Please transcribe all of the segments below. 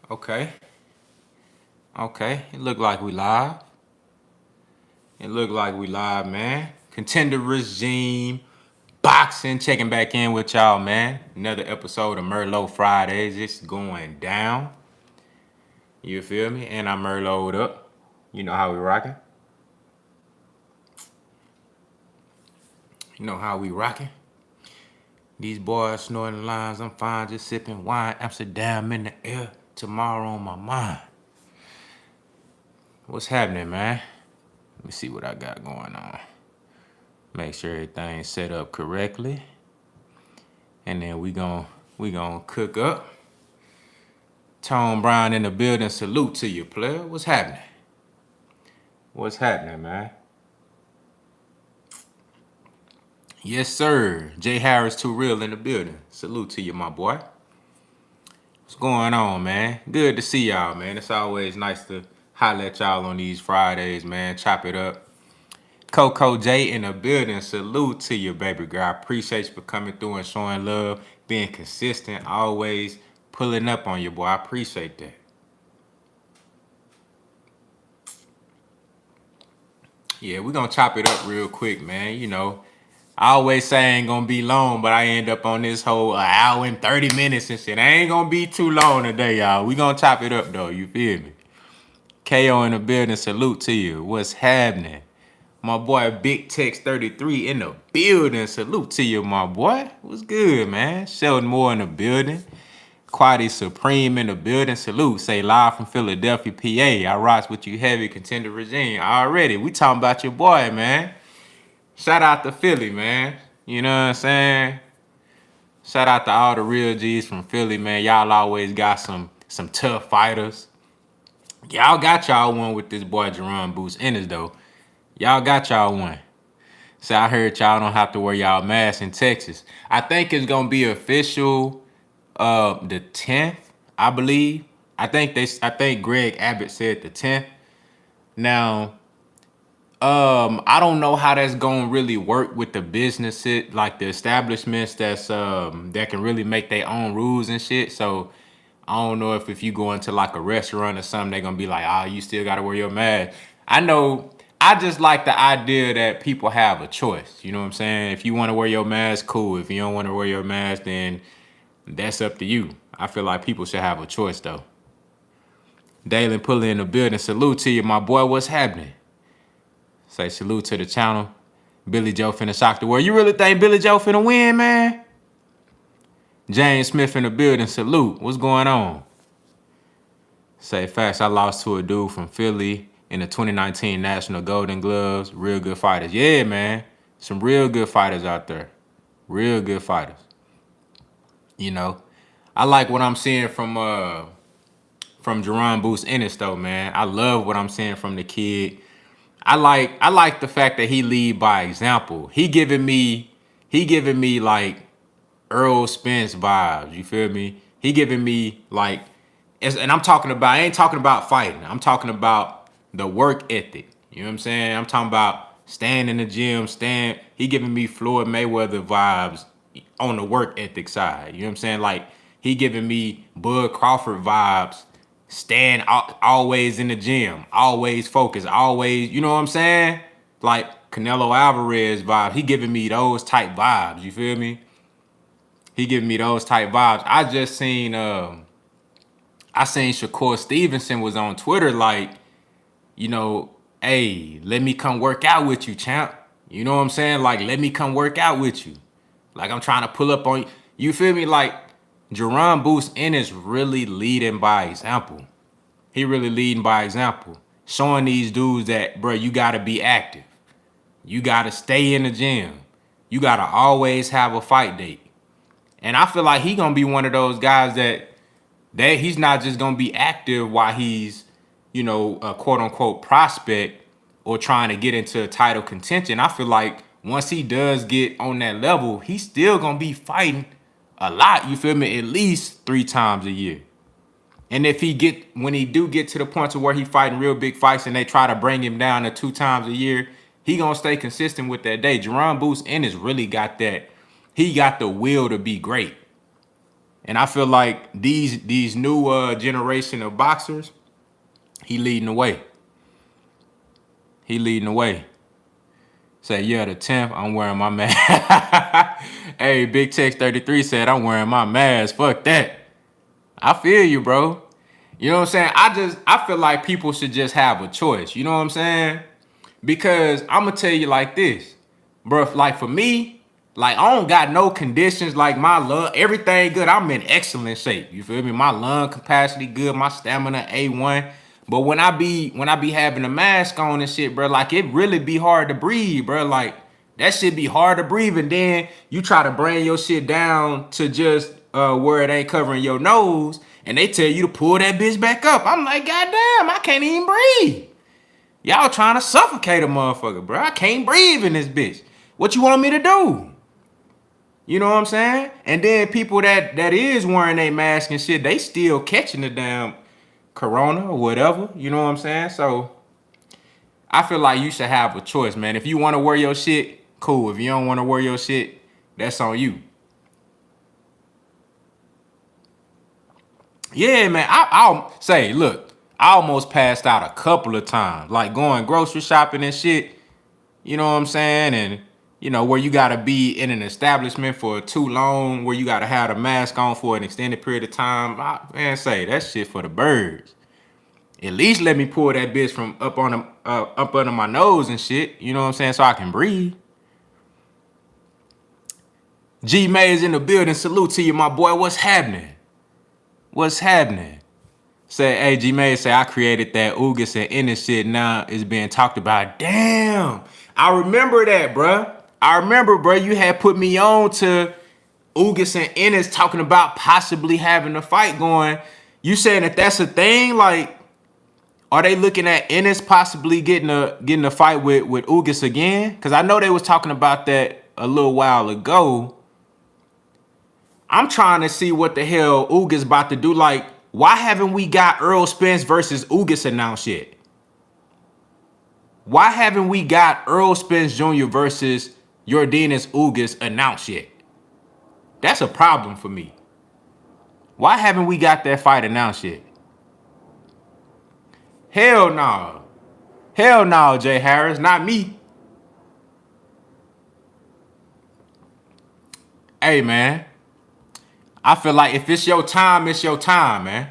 Okay. Okay. It look like we live. It look like we live, man. Contender regime. Boxing. Checking back in with y'all, man. Another episode of Merlot Fridays. It's going down. You feel me? And I'm Merlot up. You know how we rocking? You know how we rocking? These boys snorting lines. I'm fine. Just sipping wine. Amsterdam in the air. Tomorrow on my mind. What's happening, man? Let me see what I got going on. Make sure everything's set up correctly. And then we gon' cook up. Tone Brown in the building. Salute to you, player. What's happening? What's happening, man? Yes, sir. Jay Harris Too Real in the building. Salute to you, my boy. What's going on, man? Good to see y'all, man. It's always nice to holler at y'all on these Fridays, man. Chop it up. Coco J in the building. Salute to you, baby girl. I appreciate you for coming through and showing love, being consistent, always pulling up on you, boy. I appreciate that. Yeah, we're gonna chop it up real quick, man. You know, I always say I ain't gonna be long, but I end up on this whole hour and 30 minutes and shit. I ain't gonna be too long today, y'all. We gonna chop it up though, you feel me? KO in the building, salute to you. What's happening? My boy Big Tex 33 in the building. Salute to you, my boy. What's good, man? Sheldon Moore in the building. Quality Supreme in the building. Salute. Say live from Philadelphia, PA. I rocks with you heavy contender regime. Already. We talking about your boy, man. Shout out to Philly, man. You know what I'm saying? Shout out to all the real G's from Philly, man. Y'all always got some tough fighters. Y'all got y'all one with this boy Jaron Ennis, though. Y'all got y'all one. So I heard y'all don't have to wear y'all masks in Texas. I think it's gonna be official the 10th, I believe. I think Greg Abbott said the 10th. Now, I don't know how that's gonna really work with the businesses, like the establishments that can really make their own rules and shit. So I don't know if you go into like a restaurant or something, they're gonna be like, you still gotta wear your mask. I know. I just like the idea that people have a choice. You know what I'm saying? If you want to wear your mask, cool. If you don't want to wear your mask, then that's up to you. I feel like people should have a choice, though. Dalen Pulley in the building. Salute to you, my boy. What's happening? Say salute to the channel. Billy Joe finna shock the world. You really think Billy Joe finna win, man? James Smith in the building. Salute. What's going on? Say facts. I lost to a dude from Philly in the 2019 National Golden Gloves. Real good fighters. Yeah, man. Some real good fighters out there. Real good fighters. You know, I like what I'm seeing from Jaron Ennis though, man. I love what I'm seeing from the kid. I like the fact that he lead by example. He giving me like Earl Spence vibes. You feel me? He giving me like, and I'm talking about. I ain't talking about fighting. I'm talking about the work ethic. You know what I'm saying? I'm talking about staying in the gym. He giving me Floyd Mayweather vibes on the work ethic side. You know what I'm saying? Like he giving me Bud Crawford vibes. Staying always in the gym, always focused, always. You know what I'm saying? Like Canelo Alvarez vibes. He giving me those type vibes. You feel me? He giving me those type vibes. I seen Shakur Stevenson was on Twitter like, you know, hey, let me come work out with you, champ. You know what I'm saying? Like, let me come work out with you. Like, I'm trying to pull up on you. You feel me? Like, Jaron Ennis really leading by example. He really leading by example. Showing these dudes that, bro, you got to be active. You got to stay in the gym. You got to always have a fight date. And I feel like he going to be one of those guys that he's not just going to be active while he's, you know, a quote-unquote prospect or trying to get into a title contention. I feel like once he does get on that level, he's still going to be fighting a lot, you feel me, at least 3 times a year. And when he do get to the point to where he fighting real big fights and they try to bring him down to 2 times a year, he going to stay consistent with that day. Jaron Ennis really got that. He got the will to be great. And I feel like these new generation of boxers, he leading the way. He leading the way. Say, yeah, the 10th, I'm wearing my mask. Hey, Big Tex 33 said, I'm wearing my mask. Fuck that. I feel you, bro. You know what I'm saying? I feel like people should just have a choice. You know what I'm saying? Because I'm going to tell you like this. Bro, like for me, like I don't got no conditions, like my lung, everything good. I'm in excellent shape. You feel me? My lung capacity good, my stamina A1. But when I be having a mask on and shit, bro, like it really be hard to breathe, bro. Like that shit be hard to breathe, and then you try to bring your shit down to just where it ain't covering your nose, and they tell you to pull that bitch back up. I'm like, goddamn, I can't even breathe. Y'all trying to suffocate a motherfucker, bro. I can't breathe in this bitch. What you want me to do? You know what I'm saying? And then people that is wearing a mask and shit, they still catching the damn corona or whatever. You know what I'm saying? So I feel like you should have a choice, man. If you want to wear your shit, cool. If you don't want to wear your shit, that's on you. Yeah, man. I'll say, look, I almost passed out a couple of times, like going grocery shopping and shit. You know what I'm saying? And you know, where you gotta be in an establishment for too long, where you gotta have a mask on for an extended period of time. Man, say that shit for the birds. At least let me pull that bitch from up under my nose and shit. You know what I'm saying? So I can breathe. G May is in the building. Salute to you, my boy. What's happening? What's happening? Say, hey, G May say I created that Ugas and Ennis shit. Now it's being talked about. Damn, I remember that, bruh. I remember, bro, you had put me on to Ugas and Ennis talking about possibly having a fight going. You saying that that's a thing? Like, are they looking at Ennis possibly getting a fight with Ugas again? Because I know they was talking about that a little while ago. I'm trying to see what the hell Ugas about to do. Like, why haven't we got Earl Spence versus Ugas announced yet? Why haven't we got Earl Spence Jr. versus Yordenis Ugas announced yet? That's a problem for me. Why haven't we got that fight announced yet? Hell no. Hell no, Jay Harris. Not me. Hey, man. I feel like if it's your time, it's your time, man.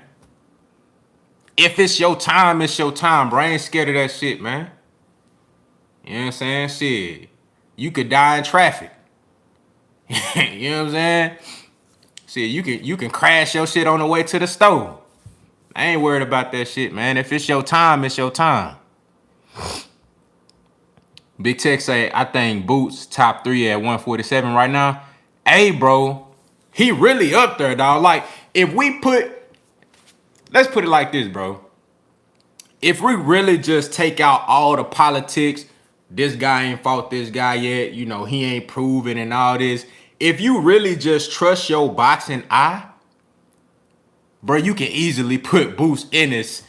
If it's your time, it's your time, bro. I ain't scared of that shit, man. You know what I'm saying? Shit. You could die in traffic. You know what I'm saying? Shit, you can crash your shit on the way to the store. I ain't worried about that shit, man. If it's your time, it's your time. Big Tech say, I think Boots top 3 at 147 right now. Hey, bro, he really up there, dog. Like, if we let's put it like this, bro. If we really just take out all the politics, this guy ain't fought this guy yet, you know, he ain't proven and all this. If you really just trust your boxing eye, bro, you can easily put Boots Ennis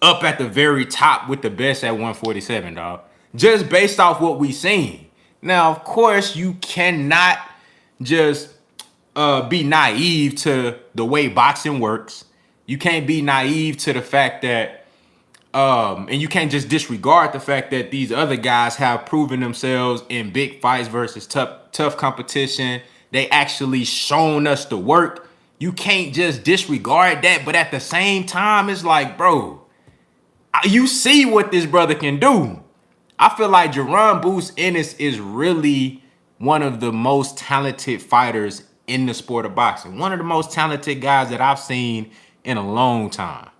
up at the very top with the best at 147, dog. Just based off what we seen. Now, of course, you cannot just be naive to the way boxing works. You can't be naive to the fact that, and you can't just disregard the fact that these other guys have proven themselves in big fights versus tough competition. They actually shown us the work. You can't just disregard that. But at the same time, it's like, bro, you see what this brother can do. I feel like Jaron Boots Ennis is really one of the most talented fighters in the sport of boxing. One of the most talented guys that I've seen in a long time.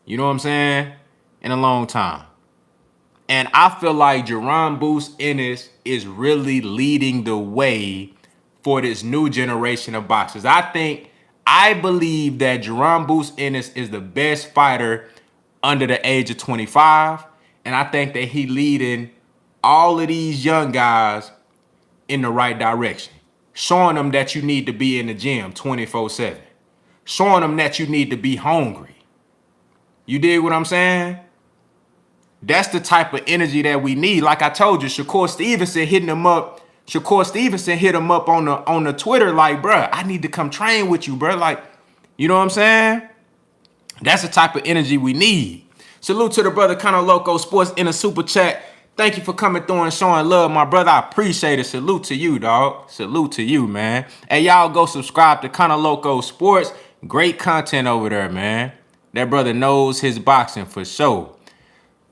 You know what I'm saying? In a long time. And I feel like Jaron Boots Ennis is really leading the way for this new generation of boxers. I believe that Jaron Boots Ennis is the best fighter under the age of 25. And I think that he leading all of these young guys in the right direction. Showing them that you need to be in the gym 24/7. Showing them that you need to be hungry. You dig what I'm saying? That's the type of energy that we need. Like I told you, Shakur Stevenson hitting him up Shakur Stevenson hit him up on the Twitter like, bruh, I need to come train with you, bruh. Like, you know what I'm saying? That's the type of energy we need. Salute to the brother Kinda Loco Sports in a super chat. Thank you for coming through and showing love, my brother. I appreciate it. Salute to you, dog. Salute to you, man. Hey, y'all go subscribe to Kinda Loco Sports. Great content over there, man. That brother knows his boxing for sure.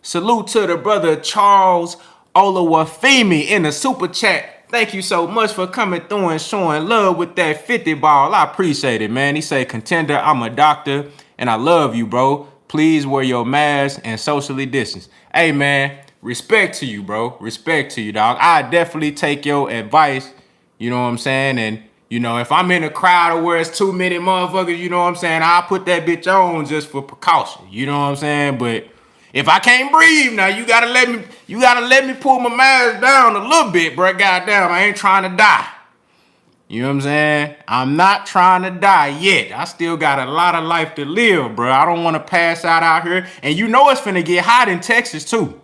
Salute to the brother Charles Olawafemi in the super chat. Thank you so much for coming through and showing love with that 50 ball. I appreciate it, man. He say, contender, I'm a doctor and I love you, bro. Please wear your mask and socially distance. Hey, man, respect to you, bro. Respect to you, dog. I definitely take your advice, you know what I'm saying? And, you know, if I'm in a crowd where it's too many motherfuckers, you know what I'm saying, I'll put that bitch on just for precaution, you know what I'm saying? But if I can't breathe now, you gotta let me pull my mask down a little bit, bro. Goddamn, I ain't trying to die. You know what I'm saying? I'm not trying to die yet. I still got a lot of life to live, bro. I don't want to pass out here. And you know it's finna get hot in Texas too.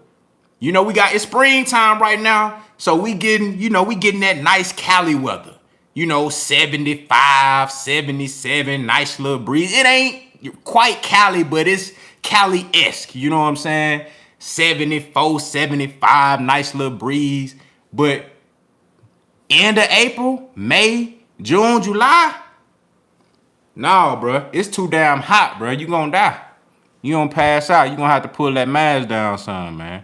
You know it's springtime right now, so we getting that nice Cali weather. You know, 75, 77, nice little breeze. It ain't quite Cali, but it's Cali-esque, you know what I'm saying? 74, 75, nice little breeze. But end of April, May, June, July, no, bro. It's too damn hot, bro. You gonna die. You gonna pass out. You gonna have to pull that mask down some, man.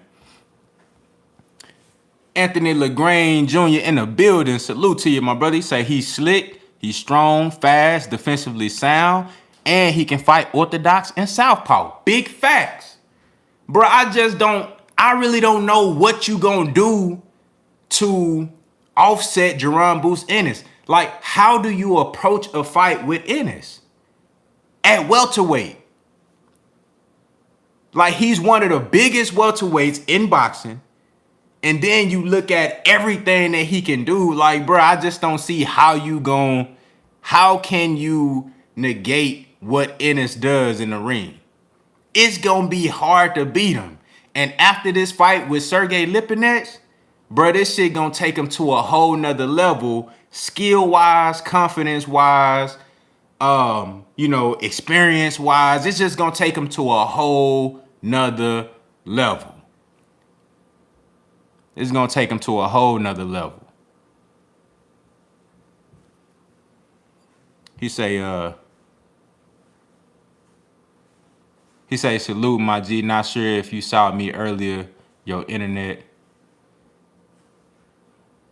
Anthony LaGrange Jr. in the building. Salute to you, my brother. He say he's slick, he's strong, fast, defensively sound, and he can fight orthodox and southpaw. Big facts. Bro, I really don't know what you gonna do to offset Jaron Boost Ennis. Like, how do you approach a fight with Ennis? At welterweight. Like, he's one of the biggest welterweights in boxing. And then you look at everything that he can do. Like, bro, I just don't see how can you negate what Ennis does in the ring? It's going to be hard to beat him. And after this fight with Sergey Lipinets, bro, this shit going to take him to a whole nother level, skill-wise, confidence-wise, experience-wise. It's just going to take him to a whole nother level. It's going to take him to a whole nother level. He say, salute, my G. Not sure if you saw me earlier, your internet.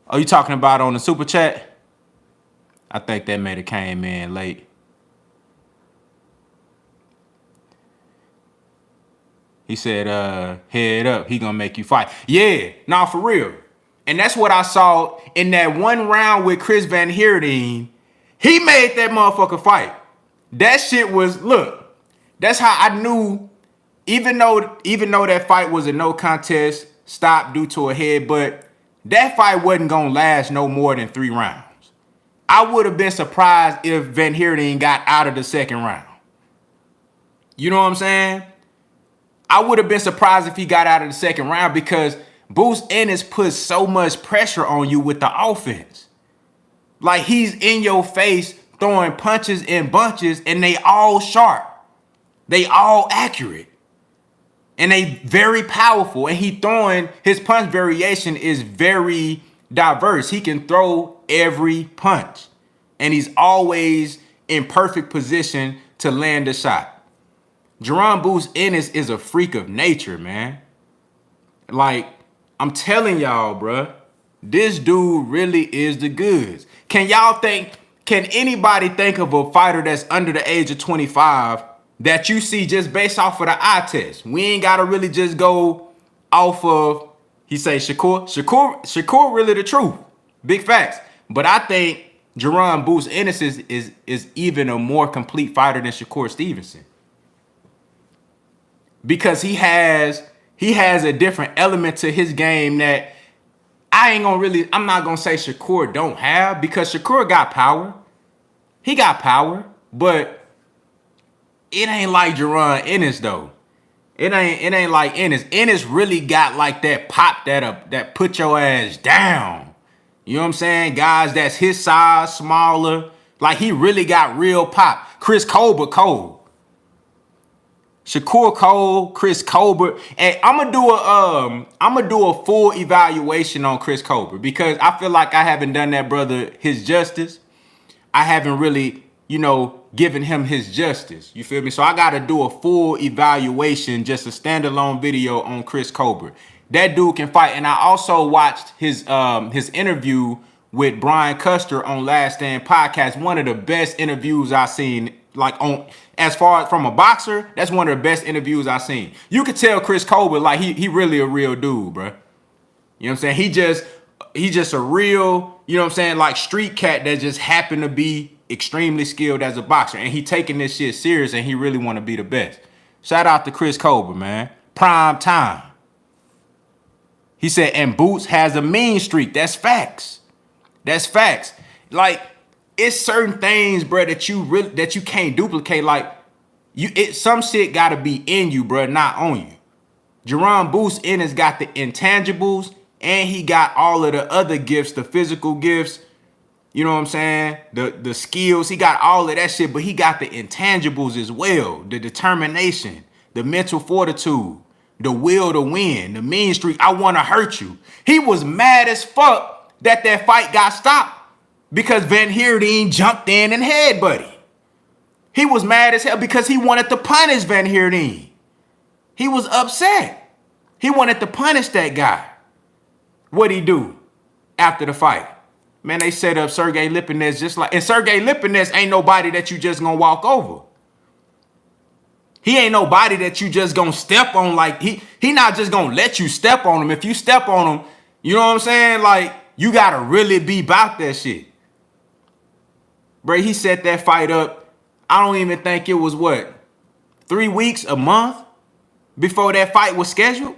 Oh, you talking about on the super chat? I think that may have came in late. He said, head up, he gonna make you fight. Yeah, nah, for real. And that's what I saw in that one round with Chris Van Heerden. He made that motherfucker fight. That shit was, look, that's how I knew, even though that fight was a no contest, stop due to a head, but that fight wasn't gonna last no more than 3 rounds. I would have been surprised if Van Heerden got out of the second round. You know what I'm saying? I would have been surprised if he got out of the second round because Boost Ennis puts so much pressure on you with the offense. Like, he's in your face throwing punches in bunches and they all sharp. They all accurate. And they very powerful. And his punch variation is very diverse. He can throw every punch. And he's always in perfect position to land a shot. Jaron Boost Ennis is a freak of nature, man. Like, I'm telling y'all, bruh, this dude really is the goods. Can anybody think of a fighter that's under the age of 25 that you see just based off of the eye test? We ain't got to really just go off of, he say Shakur really the truth. Big facts. But I think Jaron Boost Ennis is even a more complete fighter than Shakur Stevenson. Because he has a different element to his game that I'm not going to say Shakur don't have, because Shakur got power. He got power, but it ain't like Jaron Ennis though. It ain't like Ennis. Ennis really got like that pop that put your ass down. You know what I'm saying? Guys that's his size, smaller. Like, he really got real pop. Chris Colbert cold. Shakur Cole, Chris Colbert, and I'm gonna do a full evaluation on Chris Colbert because I feel like I haven't done that brother his justice. I haven't really, given him his justice. You feel me? So I gotta do a full evaluation, just a standalone video on Chris Colbert. That dude can fight, and I also watched his interview with Brian Custer on Last Stand podcast. One of the best interviews I've seen, like, on as far as from a boxer. That's one of the best interviews I've seen. You could tell Chris Colbert, like, he really a real dude, bro. You know what I'm saying? He just a real, like, street cat that just happened to be extremely skilled as a boxer, and he taking this shit serious, and he really want to be the best. Shout out to Chris Colbert, man. Prime time. He said, and Boots has a mean streak. That's facts. That's facts. Like, it's certain things, bro, that you can't duplicate. Like, some shit gotta be in you, bro, not on you. Jaron Ennis got the intangibles, and he got all of the other gifts, the physical gifts. You know what I'm saying? The skills. He got all of that shit, but he got the intangibles as well. The determination, the mental fortitude, the will to win, the mean streak. I want to hurt you. He was mad as fuck that fight got stopped because Van Heerden jumped in and headbutted. He was mad as hell because he wanted to punish Van Heerden. He was upset. He wanted to punish that guy. What'd he do after the fight? Man, they set up Sergey Lipinets just like, and Sergey Lipinets ain't nobody that you just gonna walk over. He ain't nobody that you just gonna step on. Like, he not just gonna let you step on him. If you step on him, you know what I'm saying? Like, you gotta really be about that shit. Bro, he set that fight up. I don't even think it was 3 weeks, a month before that fight was scheduled?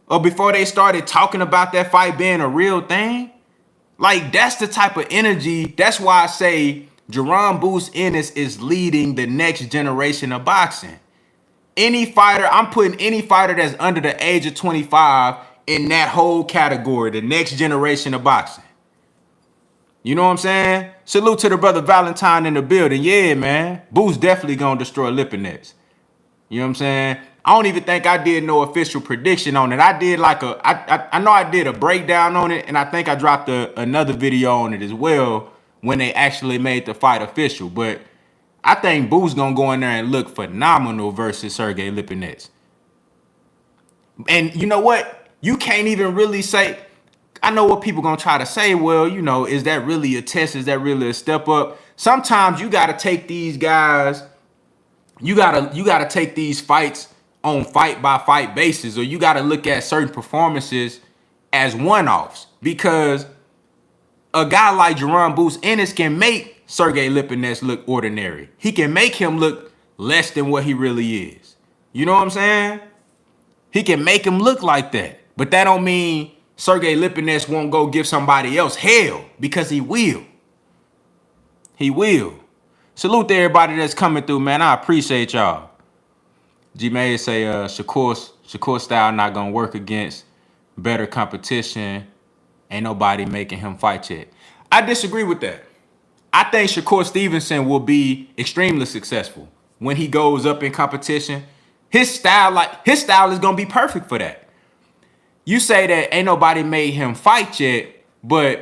Or before they started talking about that fight being a real thing? Like, that's the type of energy. That's why I say Jaron Ennis is leading the next generation of boxing. Any fighter, I'm putting any fighter that's under the age of 25 in that whole category, the next generation of boxing. You know what I'm saying? Salute to the brother Valentine in the building. Yeah, man. Boo's definitely gonna destroy Lipinets. You know what I'm saying? I don't even think I did no official prediction on it. I did like I know I did a breakdown on it, and I think I dropped another video on it as well when they actually made the fight official. But I think Boo's gonna go in there and look phenomenal versus Sergey Lipinets. And you know what? You can't even really say, I know what people gonna try to say, well, is that really a test? Is that really a step up? Sometimes you gotta take these guys, you gotta take these fights on fight by fight basis, or you gotta look at certain performances as one-offs, because a guy like Jaron Ennis can make Sergey Lipinets look ordinary. He can make him look less than what he really is. You know what I'm saying? He can make him look like that. But that don't mean Sergey Lipinets won't go give somebody else hell, because he will. He will. Salute to everybody that's coming through, man. I appreciate y'all. G-May say Shakur style not gonna work against better competition. Ain't nobody making him fight yet. I disagree with that. I think Shakur Stevenson will be extremely successful when he goes up in competition. His style is gonna be perfect for that. You say that ain't nobody made him fight yet, but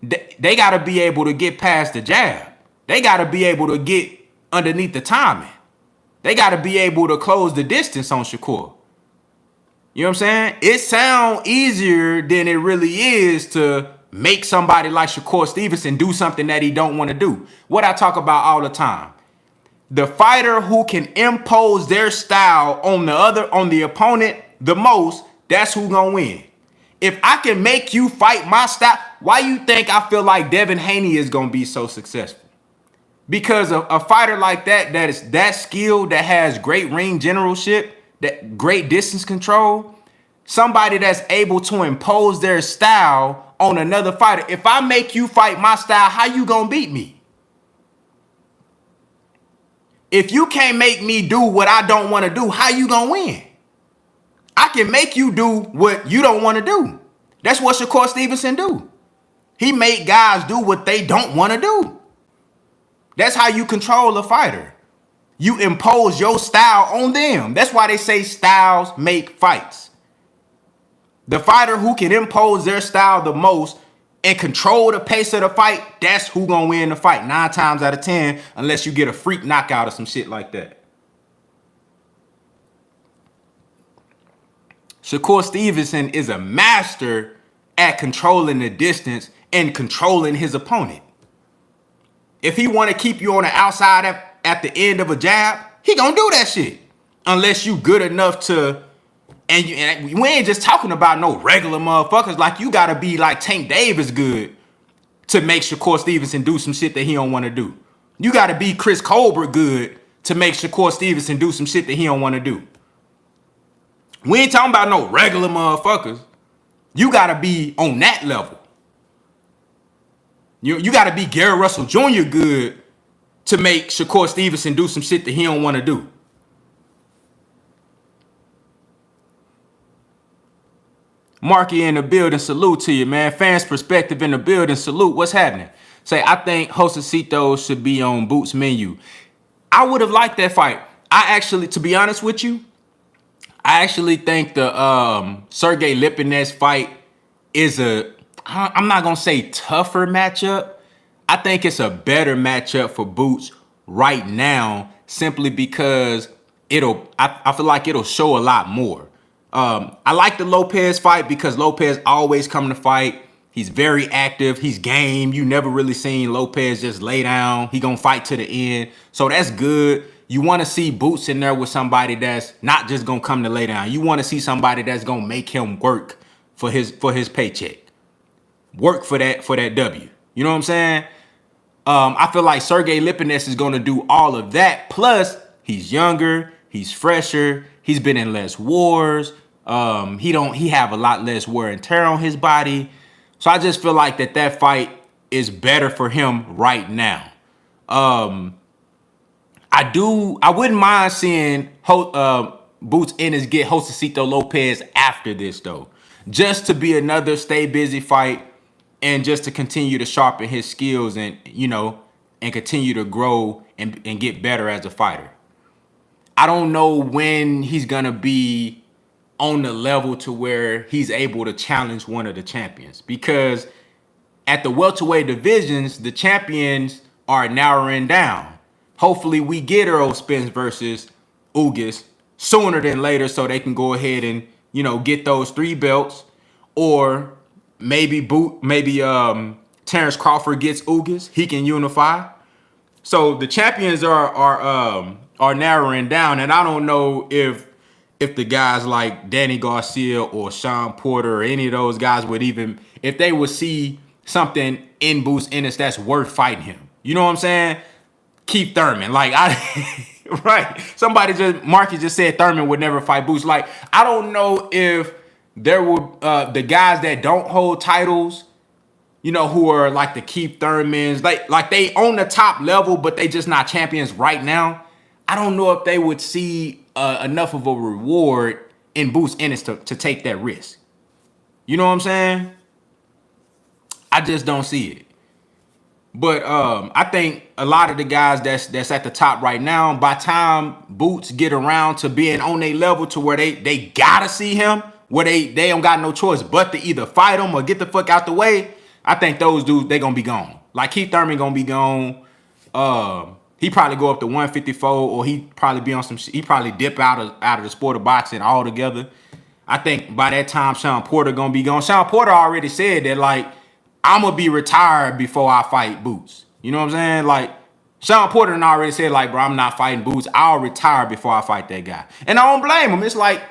they gotta be able to get past the jab. They gotta be able to get underneath the timing. They got to be able to close the distance on Shakur. You know what I'm saying? It sounds easier than it really is to make somebody like Shakur Stevenson do something that he don't want to do. What I talk about all the time. The fighter who can impose their style on the opponent the most, that's who gonna win. If I can make you fight my style, why you think I feel like Devin Haney is gonna be so successful? Because a fighter like that is that skilled, that has great ring generalship, that great distance control, somebody that's able to impose their style on another fighter. If I make you fight my style, how you gonna beat me? If you can't make me do what I don't want to do, how you gonna win? I can make you do what you don't want to do. That's what Shakur Stevenson do. He make guys do what they don't want to do. That's how you control a fighter. You impose your style on them. That's why they say styles make fights. The fighter who can impose their style the most and control the pace of the fight, that's who gonna win the fight 9 times out of 10, unless you get a freak knockout or some shit like that. Shakur Stevenson is a master at controlling the distance and controlling his opponent. If he want to keep you on the outside at the end of a jab, he gonna do that shit. Unless you good enough to, and we ain't just talking about no regular motherfuckers. Like, you gotta be like Tank Davis good to make Shakur Stevenson do some shit that he don't want to do. You gotta be Chris Colbert good to make Shakur Stevenson do some shit that he don't want to do. We ain't talking about no regular motherfuckers. You gotta be on that level. You gotta be Gary Russell Jr. good to make Shakur Stevenson do some shit that he don't want to do. Marky in the building, salute to you, man. Fans perspective in the building, salute. What's happening? Say, I think Josecito should be on Boots menu. I would have liked that fight. I actually, to be honest with you, I actually think the Sergey Lipinets fight is I'm not going to say tougher matchup. I think it's a better matchup for Boots right now, simply because I feel like it'll show a lot more. I like the Lopez fight because Lopez always come to fight. He's very active. He's game. You never really seen Lopez just lay down. He gonna fight to the end. So that's good. You want to see Boots in there with somebody that's not just gonna come to lay down. You want to see somebody that's gonna make him work for his paycheck. Work for that W. You know what I'm saying? I feel like Sergey Lipinets is gonna do all of that. Plus, he's younger. He's fresher. He's been in less wars. He have a lot less wear and tear on his body. So I just feel like that fight is better for him right now. I wouldn't mind seeing Boots Ennis get Josecito Lopez after this though. Just to be another stay busy fight and just to continue to sharpen his skills and, and continue to grow and get better as a fighter. I don't know when he's going to be on the level to where he's able to challenge one of the champions, because at the welterweight divisions, the champions are narrowing down. Hopefully we get Earl Spence versus Ugas sooner than later so they can go ahead and, get those 3 belts, or maybe Terrence Crawford gets Ugas. He can unify. So the champions are narrowing down, and I don't know if the guys like Danny Garcia or Sean Porter or any of those guys if they would see something in Boots Ennis that's worth fighting him. You know what I'm saying? Keith Thurman. Right. Marky just said Thurman would never fight Boots. Like, I don't know if there were the guys that don't hold titles, who are like the Keith Thurmans, like they on the top level, but they just not champions right now. I don't know if they would see enough of a reward in Boots Ennis to take that risk. You know what I'm saying? I just don't see it. But I think a lot of the guys that's at the top right now, by time Boots get around to being on their level to where they gotta see him, where they don't got no choice but to either fight him or get the fuck out the way, I think those dudes, they gonna be gone. Like Keith Thurman gonna be gone. He probably go up to 154, or he probably be on some. He probably dip out of the sport of boxing altogether. I think by that time Sean Porter gonna be gone. Sean Porter already said that, like, I'm gonna be retired before I fight Boots. You know what I'm saying? Like, Sean Porter already said, like, bro, I'm not fighting Boots. I'll retire before I fight that guy. And I don't blame him. It's like,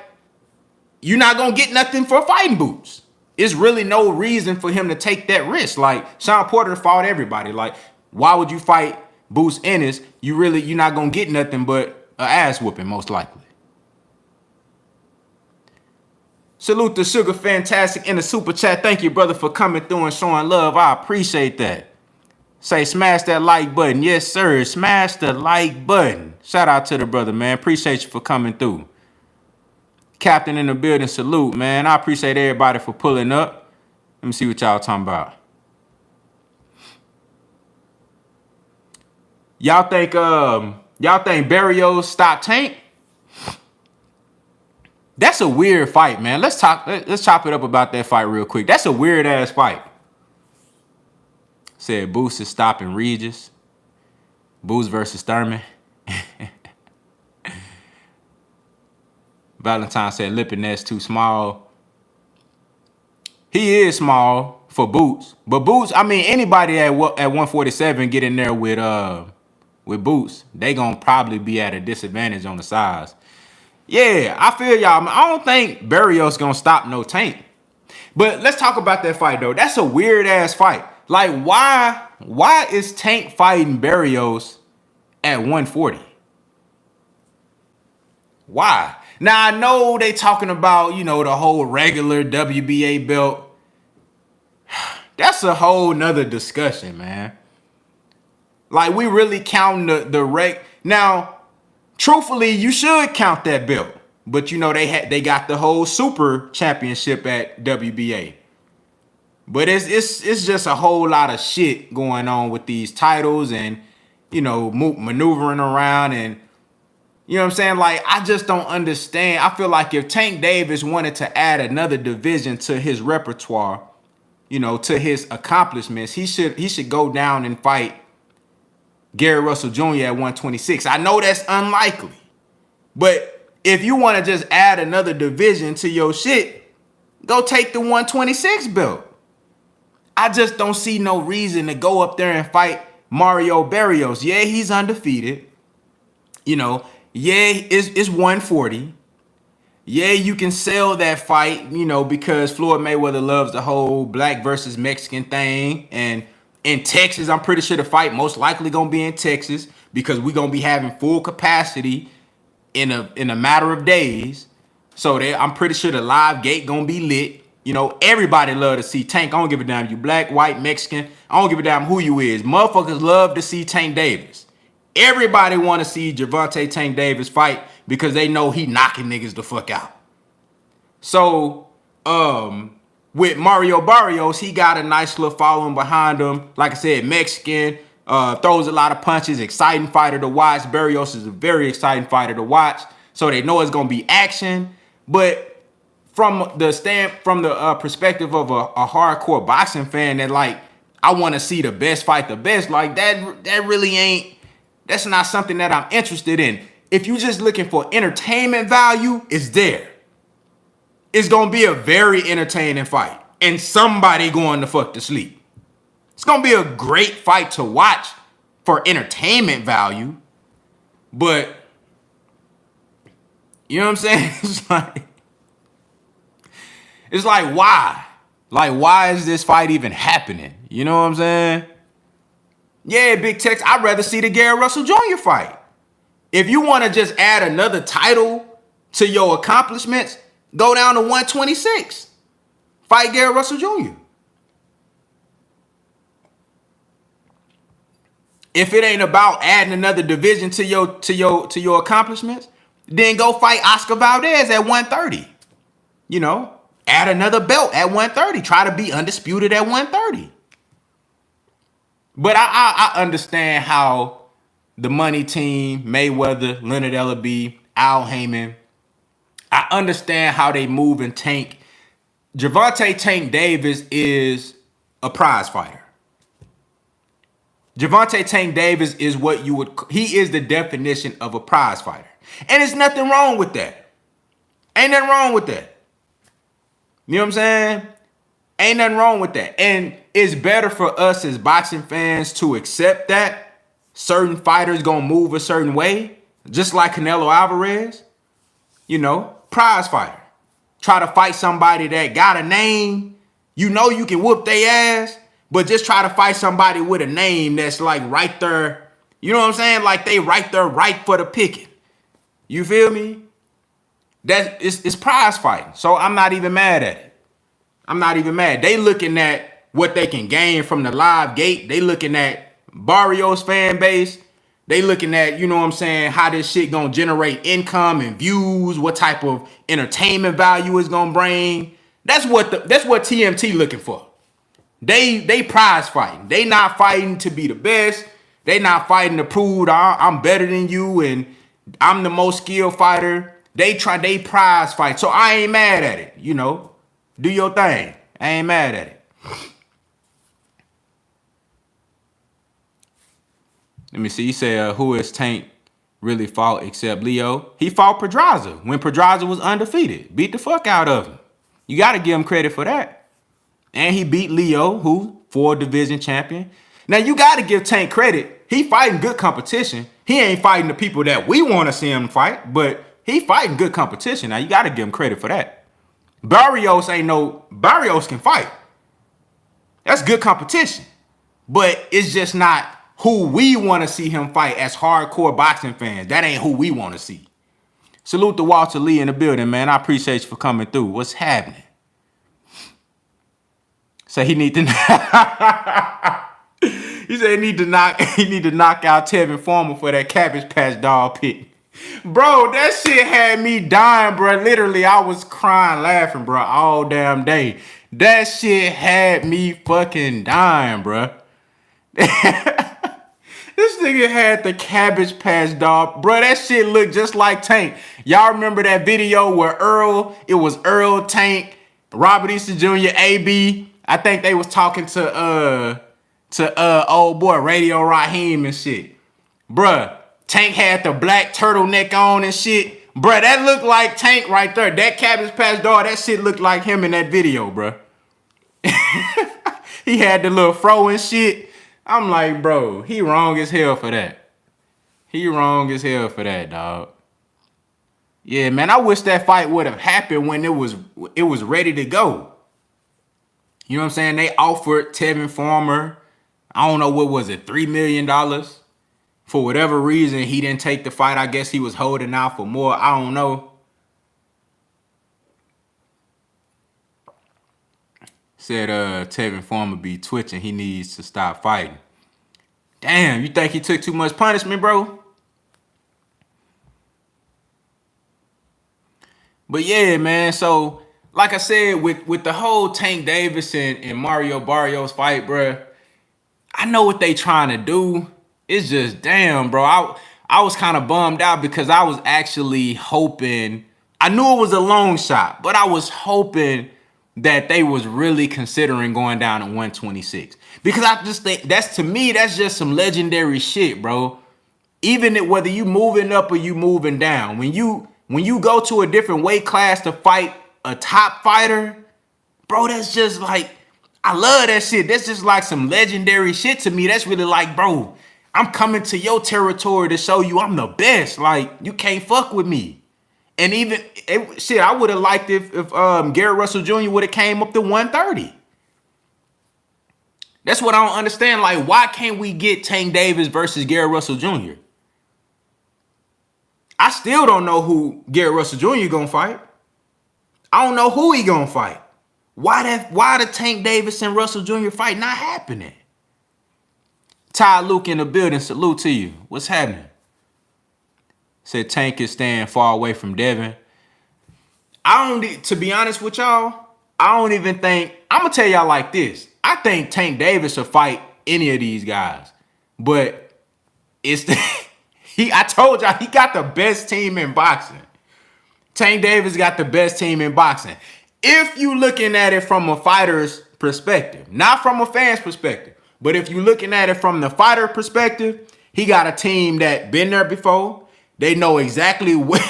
you're not gonna get nothing for fighting Boots. It's really no reason for him to take that risk. Like, Sean Porter fought everybody. Like, why would you fight Boots Ennis? You're not gonna get nothing but an ass whooping, most likely. Salute to Sugar Fantastic in the super chat. Thank you, brother, for coming through and showing love. I appreciate that. Say, smash that like button. Yes, sir. Smash the like button. Shout out to the brother, man. Appreciate you for coming through. Captain in the building, salute, man. I appreciate everybody for pulling up. Let me see what y'all talking about. Y'all think Barrios stopped Tank? That's a weird fight, man. Let's chop it up about that fight real quick. That's a weird ass fight. Said Boost is stopping Regis. Boost versus Thurman. Valentine said Lipinet's too small. He is small for Boots, but Boots, I mean, anybody at 147 get in there with Boots, they gonna probably be at a disadvantage on the size. Yeah, I feel y'all. I don't think Barrios gonna stop no Tank. But let's talk about that fight though. That's a weird ass fight. Like, why is Tank fighting Barrios at 140? Why? Now I know they talking about, you know, the whole regular WBA belt. That's a whole nother discussion, man. Like, we really counting the reg. Now, truthfully, you should count that belt. But you know, they got the whole super championship at WBA. But it's just a whole lot of shit going on with these titles and, you know, maneuvering around and, you know what I'm saying? Like, I just don't understand. I feel like if Tank Davis wanted to add another division to his repertoire, you know, to his accomplishments, he should go down and fight Gary Russell Jr. at 126. I know that's unlikely, but if you want to just add another division to your shit, go take the 126 belt. I just don't see no reason to go up there and fight Mario Barrios. Yeah, he's undefeated. You know, yeah, it's 140. Yeah, you can sell that fight, you know, because Floyd Mayweather loves the whole black versus Mexican thing. And in Texas, I'm pretty sure the fight most likely gonna be in Texas because we're gonna be having full capacity in a matter of days. So I'm pretty sure the live gate gonna be lit. You know, everybody love to see Tank. I don't give a damn if you black, white, Mexican. I don't give a damn who you is. Motherfuckers love to see Tank Davis. Everybody want to see Gervonta Tank Davis fight because they know he knocking niggas the fuck out. So, with Mario Barrios, he got a nice little following behind him. Like I said, Mexican, throws a lot of punches, exciting fighter to watch. Barrios is a very exciting fighter to watch. So they know it's going to be action. But from the perspective of a hardcore boxing fan that, like, I want to see the best fight the best, like, that really ain't, that's not something that I'm interested in. If you're just looking for entertainment value, it's there. It's going to be a very entertaining fight. And somebody going to fuck to sleep. It's going to be a great fight to watch for entertainment value. But, you know what I'm saying? It's like, why? Like, why is this fight even happening? You know what I'm saying? Yeah, Big Tex, I'd rather see the Gary Russell Jr. fight. If you want to just add another title to your accomplishments, go down to 126. Fight Gary Russell Jr. If it ain't about adding another division to your accomplishments, then go fight Oscar Valdez at 130. You know, add another belt at 130. Try to be undisputed at 130. But I understand how the money team, Mayweather, Leonard Ellaby, Al Heyman, I understand how they move and Tank. Gervonta Tank Davis is a prize fighter. Gervonta Tank Davis is he is the definition of a prize fighter. And there's nothing wrong with that. Ain't nothing wrong with that. You know what I'm saying? Ain't nothing wrong with that. And it's better for us as boxing fans to accept that certain fighters gonna move a certain way, just like Canelo Alvarez. You know, prize fighter. Try to fight somebody that got a name. You know you can whoop their ass, but just try to fight somebody with a name that's like right there. You know what I'm saying? Like they right there, right for the picking. You feel me? It's prize fighting. So I'm not even mad at it. I'm not even mad. They looking at what they can gain from the live gate. They looking at Barrios fan base. They looking at, you know what I'm saying, how this shit gonna generate income and views, what type of entertainment value it's gonna bring. That's what TMT looking for. They prize fighting. They not fighting to be the best. They not fighting to prove I'm better than you and I'm the most skilled fighter. They prize fight. So I ain't mad at it. You know, do your thing. I ain't mad at it. Let me see. He said, who is Tank really fought except Leo? He fought Pedraza when Pedraza was undefeated. Beat the fuck out of him. You got to give him credit for that. And he beat Leo, who 4 division champion. Now you got to give Tank credit. He fighting good competition. He ain't fighting the people that we want to see him fight, but he fighting good competition. Now you got to give him credit for that. Barrios can fight. That's good competition. But it's just not who we want to see him fight as hardcore boxing fans. That ain't who we want to see. Salute to Walter Lee in the building, man. I appreciate you for coming through. What's happening? So he need to he said he need to knock out Tevin Farmer for that Cabbage Patch dog pick. Bro, that shit had me dying, bro. Literally, I was crying, laughing, bro, all damn day. That shit had me fucking dying, bro. This nigga had the Cabbage Patch dog. Bro, that shit looked just like Tank. Y'all remember that video where it was Earl, Tank, Robert Easter Jr., AB. I think they was talking to old boy Radio Raheem and shit. Bruh, Tank had the black turtleneck on and shit. Bruh, that looked like Tank right there. That Cabbage Patch dog, that shit looked like him in that video, bruh. He had the little fro and shit. I'm like, bro, he wrong as hell for that. He wrong as hell for that, dog. Yeah, man, I wish that fight would have happened when it was ready to go. You know what I'm saying? They offered Tevin Farmer, I don't know, what was it, $3 million? For whatever reason, he didn't take the fight. I guess he was holding out for more. I don't know. Said Tevin Farmer be twitching. He needs to stop fighting. Damn, you think he took too much punishment, bro? But yeah, man, so like I said, with the whole Tank Davis and Mario Barrios fight, bro, I know what they trying to do. It's just, damn, bro. I was kind of bummed out because I was actually hoping, I knew it was a long shot, but I was hoping that they was really considering going down at 126. Because I just think, to me, that's just some legendary shit, bro. Even whether you moving up or you moving down, when you go to a different weight class to fight a top fighter, bro, that's just like, I love that shit. That's just like some legendary shit to me. That's really like, bro, I'm coming to your territory to show you I'm the best. Like, you can't fuck with me. And even, shit, I would have liked if Garrett Russell Jr. would have came up to 130. That's what I don't understand. Like, why can't we get Tank Davis versus Garrett Russell Jr.? I still don't know who Garrett Russell Jr. gonna fight. I don't know who he gonna fight. Why the Tank Davis and Russell Jr. fight not happening? Ty Luke in the building, salute to you. What's happening? Said Tank is staying far away from Devin. To be honest with y'all, I don't even think, I'm gonna tell y'all like this. I think Tank Davis will fight any of these guys. But it's I told y'all, he got the best team in boxing. Tank Davis got the best team in boxing. If you looking at it from a fighter's perspective, not from a fan's perspective, but if you looking at it from the fighter perspective, he got a team that been there before. They know exactly what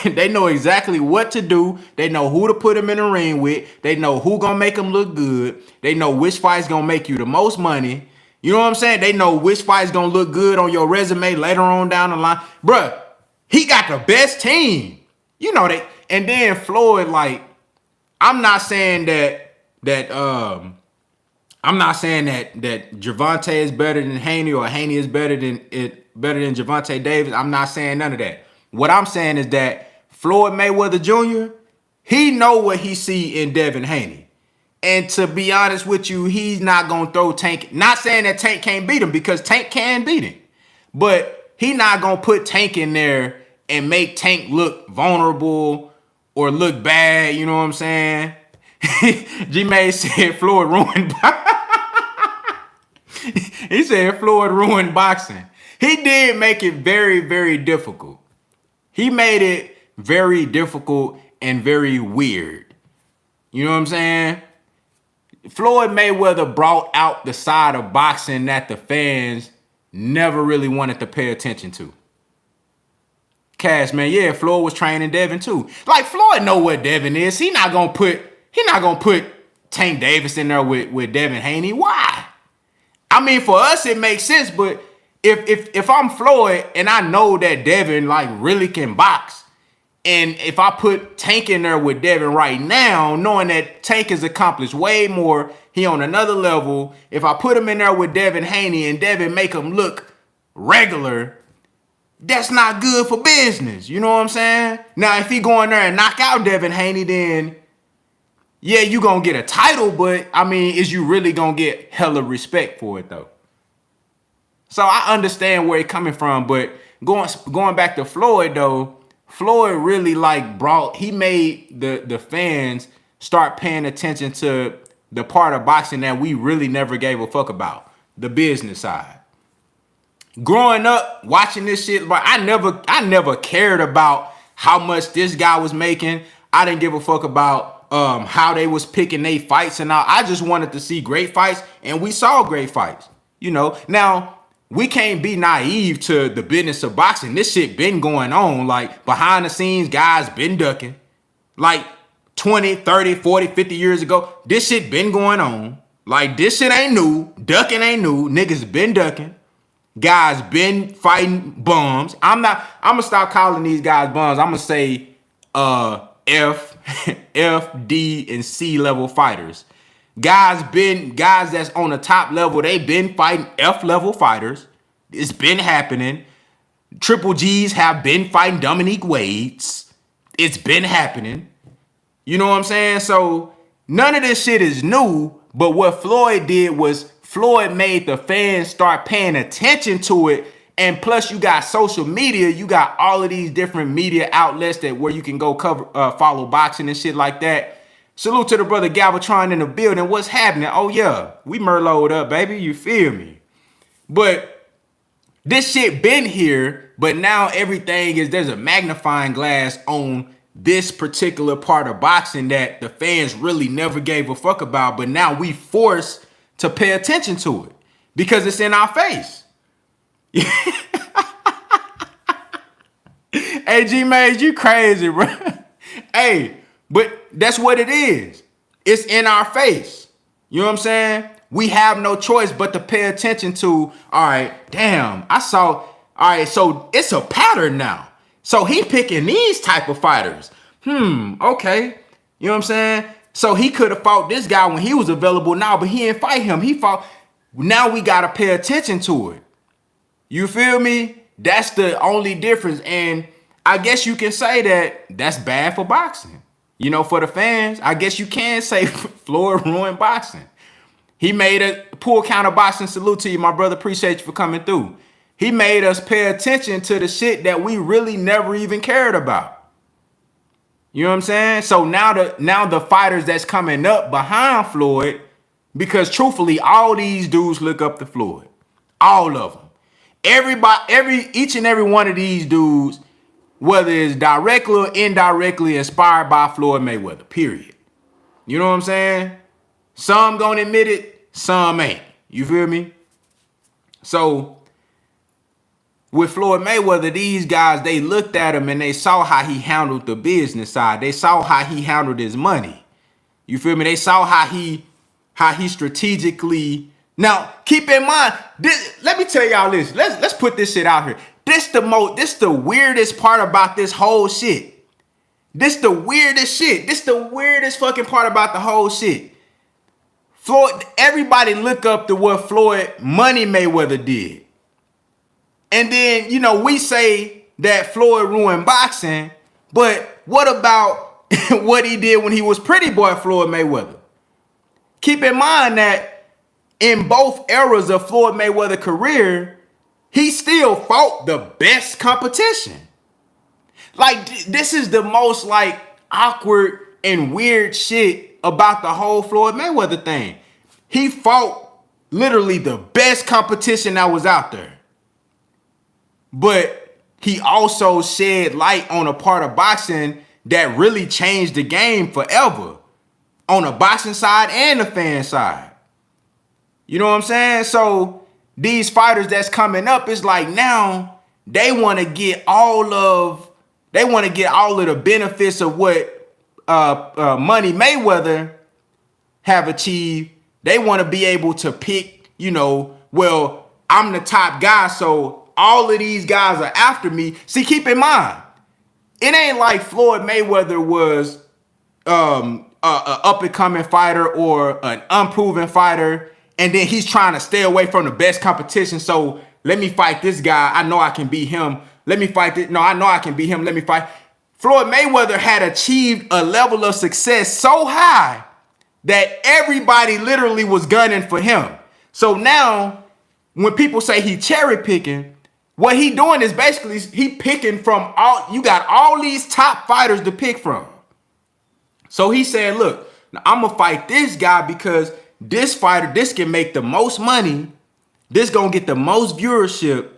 to do. They know who to put him in the ring with. They know who gonna make him look good. They know which fight's gonna make you the most money. You know what I'm saying? They know which fight's gonna look good on your resume later on down the line. Bruh, he got the best team. You know that. And then Floyd, like, I'm not saying that Gervonta is better than Haney or Haney is better than Gervonta Davis. I'm not saying none of that. What I'm saying is that Floyd Mayweather Jr., he know what he see in Devin Haney. And to be honest with you, he's not going to throw Tank. Not saying that Tank can't beat him, because Tank can beat him. But he not going to put Tank in there and make Tank look vulnerable or look bad. You know what I'm saying? G-May said Floyd ruined. He said Floyd ruined boxing. He did make it very, very difficult. He made it very difficult and very weird. You know what I'm saying? Floyd Mayweather brought out the side of boxing that the fans never really wanted to pay attention to. Cash, man, yeah, Floyd was training Devin too. Like, Floyd know what Devin is. He not gonna put Tank Davis in there with Devin Haney. Why? I mean, for us it makes sense, but if I'm Floyd and I know that Devin like really can box, and if I put Tank in there with Devin right now, knowing that Tank has accomplished way more, he on another level. If I put him in there with Devin Haney and Devin make him look regular, that's not good for business. You know what I'm saying? Now, if he go in there and knock out Devin Haney, then yeah, you gonna get a title, but I mean, is you really gonna get hella respect for it though? So I understand where he's coming from, but going back to Floyd though, Floyd really he made the fans start paying attention to the part of boxing that we really never gave a fuck about, the business side. Growing up, watching this shit, but I never cared about how much this guy was making. I didn't give a fuck about how they was picking their fights and all. I just wanted to see great fights, and we saw great fights. You know, now we can't be naive to the business of boxing. This shit been going on. Like, behind the scenes, guys been ducking. Like 20, 30, 40, 50 years ago, this shit been going on. Like, this shit ain't new. Ducking ain't new. Niggas been ducking. Guys been fighting bums. I'm gonna stop calling these guys bums. I'm gonna say F, D, and C level fighters. Guys that's on the top level, they been fighting F level fighters. It's been happening. Triple G's have been fighting Dominique Wades. It's been happening. You know what I'm saying? So none of this shit is new, but what Floyd did was Floyd made the fans start paying attention to it. And plus, you got social media. You got all of these different media outlets where you can go follow boxing and shit like that. Salute to the brother Galvatron in the building. What's happening? Oh, yeah. We Merlot'd up, baby. You feel me? But this shit been here, but now there's a magnifying glass on this particular part of boxing that the fans really never gave a fuck about. But now we forced to pay attention to it because it's in our face. Hey, G-Maze, you crazy, bro. Hey, but that's what it is. It's in our face. You know what I'm saying? We have no choice but to pay attention to, all right, damn, all right, so it's a pattern now. So he picking these type of fighters. Okay. You know what I'm saying? So he could have fought this guy when he was available now, but he didn't fight him. He fought. Now we got to pay attention to it. You feel me? That's the only difference. And I guess you can say that that's bad for boxing. You know, for the fans, I guess you can say Floyd ruined boxing. He made a pool counter boxing. Salute to you, my brother. Appreciate you for coming through. He made us pay attention to the shit that we really never even cared about. You know what I'm saying? So now the fighters that's coming up behind Floyd, because truthfully, all these dudes look up to Floyd. All of them. Each and every one of these dudes, whether it's directly or indirectly inspired by Floyd Mayweather, period. You know what I'm saying? Some gonna admit it, some ain't. You feel me? So with Floyd Mayweather, these guys, they looked at him and they saw how he handled the business side. They saw how he handled his money. You feel me? They saw how he strategically. Now, keep in mind, let me tell y'all this. Let's put this shit out here. This the weirdest part about this whole shit. This the weirdest shit. This the weirdest fucking part about the whole shit. Floyd, everybody look up to what Floyd Money Mayweather did. And then, you know, we say that Floyd ruined boxing, but what about what he did when he was Pretty Boy Floyd Mayweather? Keep in mind that in both eras of Floyd Mayweather's career, he still fought the best competition. Like, this is the most, like, awkward and weird shit about the whole Floyd Mayweather thing. He fought literally the best competition that was out there. But he also shed light on a part of boxing that really changed the game forever, on the boxing side and the fan side. You know what I'm saying? So these fighters that's coming up, it's like now they want to get all of the benefits of what Money Mayweather have achieved. They want to be able to pick, well, I'm the top guy, so all of these guys are after me. See, keep in mind, it ain't like Floyd Mayweather was a up-and-coming fighter or an unproven fighter, and then he's trying to stay away from the best competition. So let me fight this guy. I know I can beat him. Let me fight this. No, I know I can beat him. Let me fight. Floyd Mayweather had achieved a level of success so high that everybody literally was gunning for him. So now, when people say he cherry picking, what he doing is basically he picking from you got all these top fighters to pick from. So he said, look, I'm going to fight this guy because this fighter, this can make the most money. This going to get the most viewership.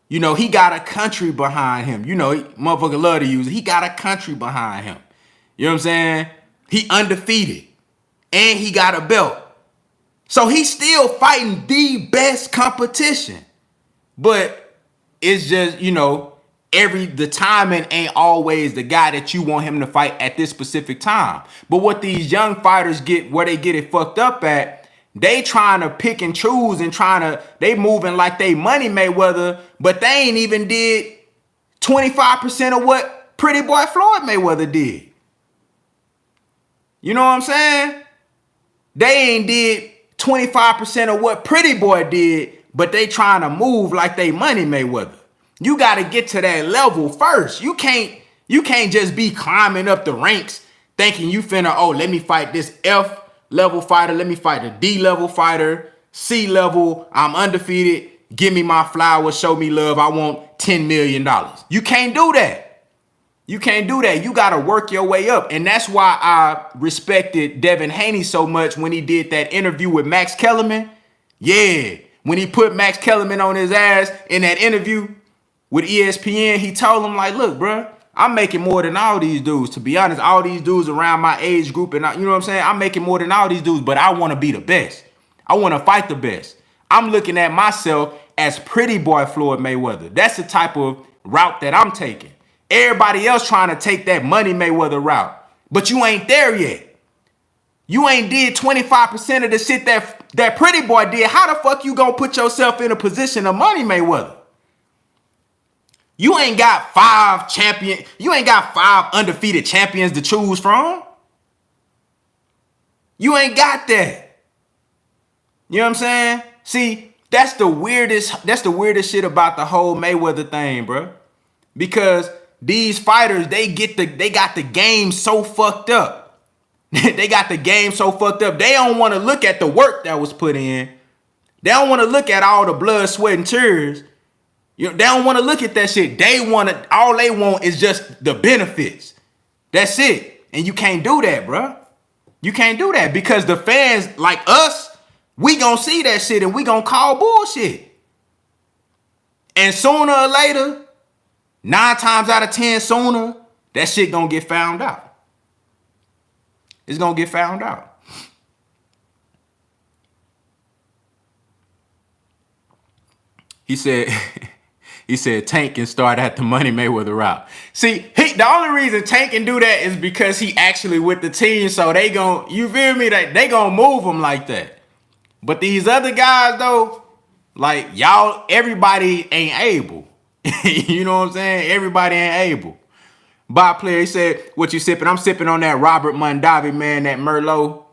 He got a country behind him. Motherfucker love to use it. He got a country behind him. You know what I'm saying? He undefeated. And he got a belt. So he's still fighting the best competition. But it's just, the timing ain't always the guy that you want him to fight at this specific time. But what these young fighters get, where they get it fucked up at, they trying to pick and choose and they moving like they Money Mayweather, but they ain't even did 25% of what Pretty Boy Floyd Mayweather did. You know what I'm saying? They ain't did 25% of what Pretty Boy did, but they trying to move like they Money Mayweather. You got to get to that level first. You can't just be climbing up the ranks thinking you finna, let me fight this F level fighter. Let me fight a D level fighter, C level. I'm undefeated. Give me my flowers. Show me love. I want $10 million. You can't do that. You can't do that. You got to work your way up. And that's why I respected Devin Haney so much when he did that interview with Max Kellerman. Yeah. When he put Max Kellerman on his ass in that interview with ESPN, he told him like, look, bro, I'm making more than all these dudes. To be honest, all these dudes around my age group, and you know what I'm saying? I'm making more than all these dudes, but I want to be the best. I want to fight the best. I'm looking at myself as Pretty Boy Floyd Mayweather. That's the type of route that I'm taking. Everybody else trying to take that Money Mayweather route, but you ain't there yet. You ain't did 25% of the shit that Pretty Boy did. How the fuck you gonna put yourself in a position of Money Mayweather? You ain't got five undefeated champions to choose from. You ain't got that. You know what I'm saying? See, that's the weirdest shit about the whole Mayweather thing, bro. Because these fighters, they got the game so fucked up. They got the game so fucked up. They don't want to look at the work that was put in. They don't want to look at all the blood, sweat, and tears. They don't want to look at that shit. All they want is just the benefits. That's it. And you can't do that, bro. You can't do that because the fans like us, we gonna see that shit and we gonna call bullshit. And sooner or later, 9 times out of 10 sooner, that shit gonna get found out. It's gonna get found out. He said Tank can start at the Money Mayweather route. See, the only reason Tank can do that is because he actually with the team, so they gon', you feel me? They gonna move him like that. But these other guys though, like y'all, everybody ain't able. You know what I'm saying? Everybody ain't able. Bob Player, he said, what you sipping? I'm sipping on that Robert Mondavi, man, that Merlot.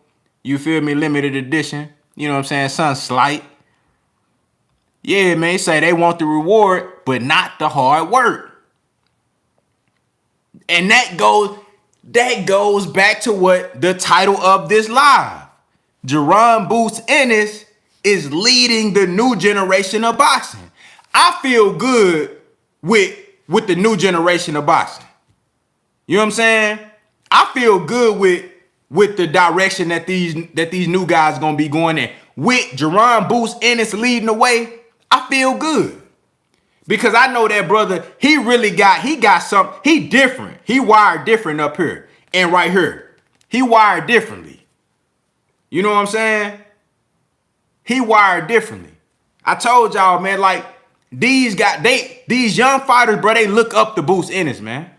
You feel me? Limited edition. You know what I'm saying? Something slight. Yeah, man, they say they want the reward, but not the hard work. And that goes back to what the title of this live. Jaron Ennis is leading the new generation of boxing. I feel good with the new generation of boxing. You know what I'm saying? I feel good with the direction that these new guys gonna be going in. with Jaron Ennis leading the way, I feel good. Because I know that brother, he got something. He different. He wired different up here and right here. He wired differently. You know what I'm saying? He wired differently. I told y'all, man, like these young fighters, bro, they look up to Ennis, man.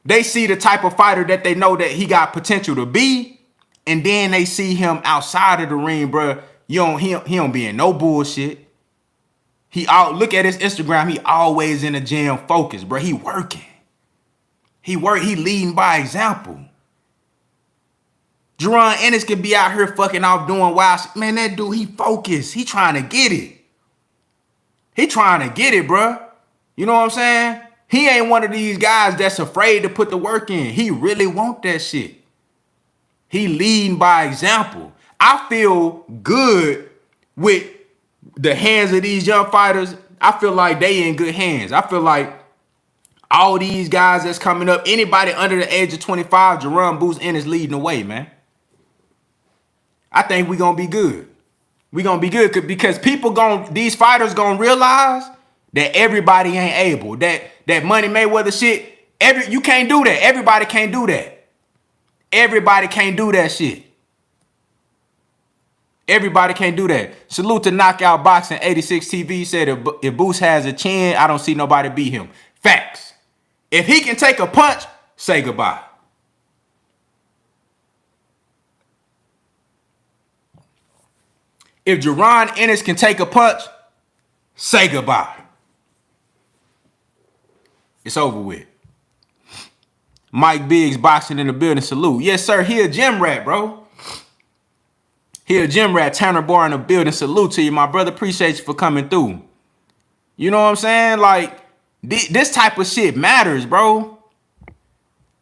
They see the type of fighter that they know that he got potential to be, and then they see him outside of the ring, bro. He don't be in no bullshit. Look at his Instagram. He always in the gym focused, bro. He working. He leading by example. Jaron Ennis can be out here fucking off doing wild shit. Man, that dude, he focused. He trying to get it. He trying to get it, bro. You know what I'm saying? He ain't one of these guys that's afraid to put the work in. He really want that shit. He leading by example. I feel good with the hands of these young fighters. I feel like they in good hands. I feel like all these guys that's coming up, anybody under the age of 25, Jaron Ennis leading the way, man. I think we gonna be good. We gonna be good because these fighters gonna realize that everybody ain't able. That Money Mayweather shit, you can't do that. Everybody can't do that. Everybody can't do that shit. Everybody can't do that. Salute to Knockout Boxing 86 TV said if Boost has a chin, I don't see nobody beat him. Facts. If he can take a punch, say goodbye. If Jaron Ennis can take a punch, say goodbye. It's over with. Mike Biggs boxing in the building. Salute. Yes, sir. He a gym rat, bro. He a gym rat. Tanner Bar in the building. Salute to you, my brother. Appreciate you for coming through. You know what I'm saying? Like, this type of shit matters, bro.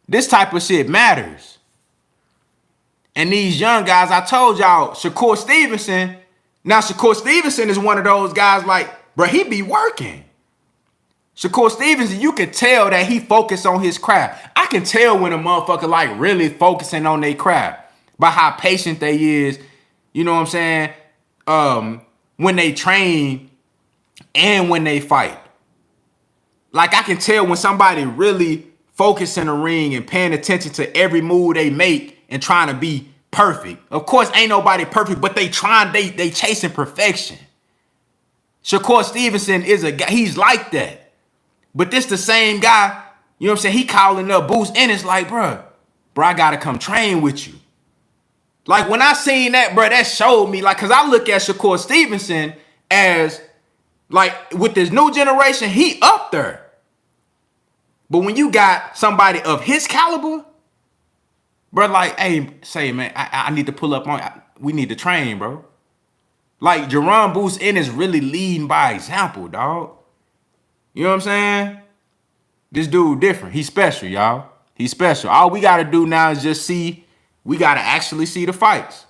This type of shit matters. And these young guys, I told y'all, Shakur Stevenson. Now, Shakur Stevenson is one of those guys like, bro, he be working. Shakur Stevenson, you can tell that he focused on his craft. I can tell when a motherfucker like really focusing on their craft by how patient they is. You know what I'm saying? When they train and when they fight. Like I can tell when somebody really focused in the ring and paying attention to every move they make and trying to be perfect. Of course, ain't nobody perfect, but they chasing perfection. Shakur Stevenson is a guy, he's like that. But this the same guy, you know what I'm saying? He calling up Ennis like, bro, I gotta come train with you. Like when I seen that, bro, that showed me, like, cause I look at Shakur Stevenson as like with this new generation, he up there. But when you got somebody of his caliber, bro, like, hey, say, man, I need to pull up on, we need to train, bro. Like Jaron Ennis really leading by example, dog. You know what I'm saying? This dude different. He's special, y'all. He's special. All we got to do now is just we got to actually see the fights.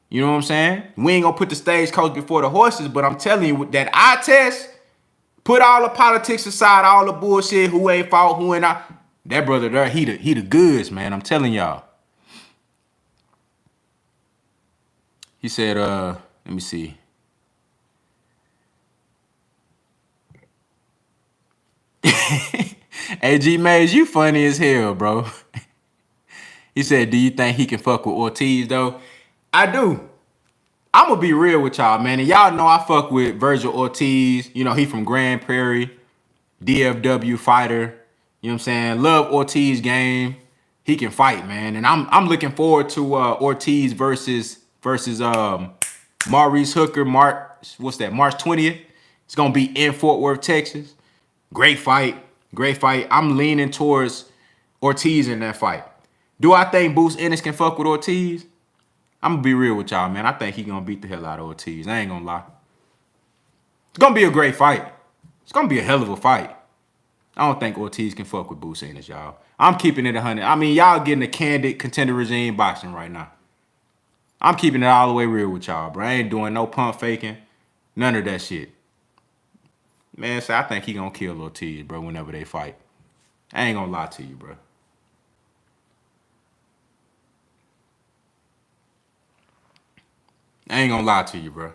You know what I'm saying? We ain't going to put the stagecoach before the horses, but I'm telling you, that eye test, put all the politics aside, all the bullshit, who ain't fought, who ain't out. That brother there, he the goods, man. I'm telling y'all. He said, let me see. Hey, G Maze, you funny as hell, bro. He said, do you think he can fuck with Ortiz, though? I do. I'm going to be real with y'all, man. And y'all know I fuck with Virgil Ortiz. You know, he from Grand Prairie, DFW fighter. You know what I'm saying? Love Ortiz game. He can fight, man. And I'm looking forward to Ortiz versus Maurice Hooker, March 20th. It's going to be in Fort Worth, Texas. Great fight. Great fight. I'm leaning towards Ortiz in that fight. Do I think Ennis can fuck with Ortiz? I'm going to be real with y'all, man. I think he going to beat the hell out of Ortiz. I ain't going to lie. It's going to be a great fight. It's going to be a hell of a fight. I don't think Ortiz can fuck with Ennis, y'all. I'm keeping it 100. I mean, y'all getting a candid contender regime boxing right now. I'm keeping it all the way real with y'all, bro. I ain't doing no pump faking. None of that shit. Man, so I think he gonna kill Ortiz, bro, whenever they fight. I ain't gonna lie to you, bro. I ain't gonna lie to you, bro.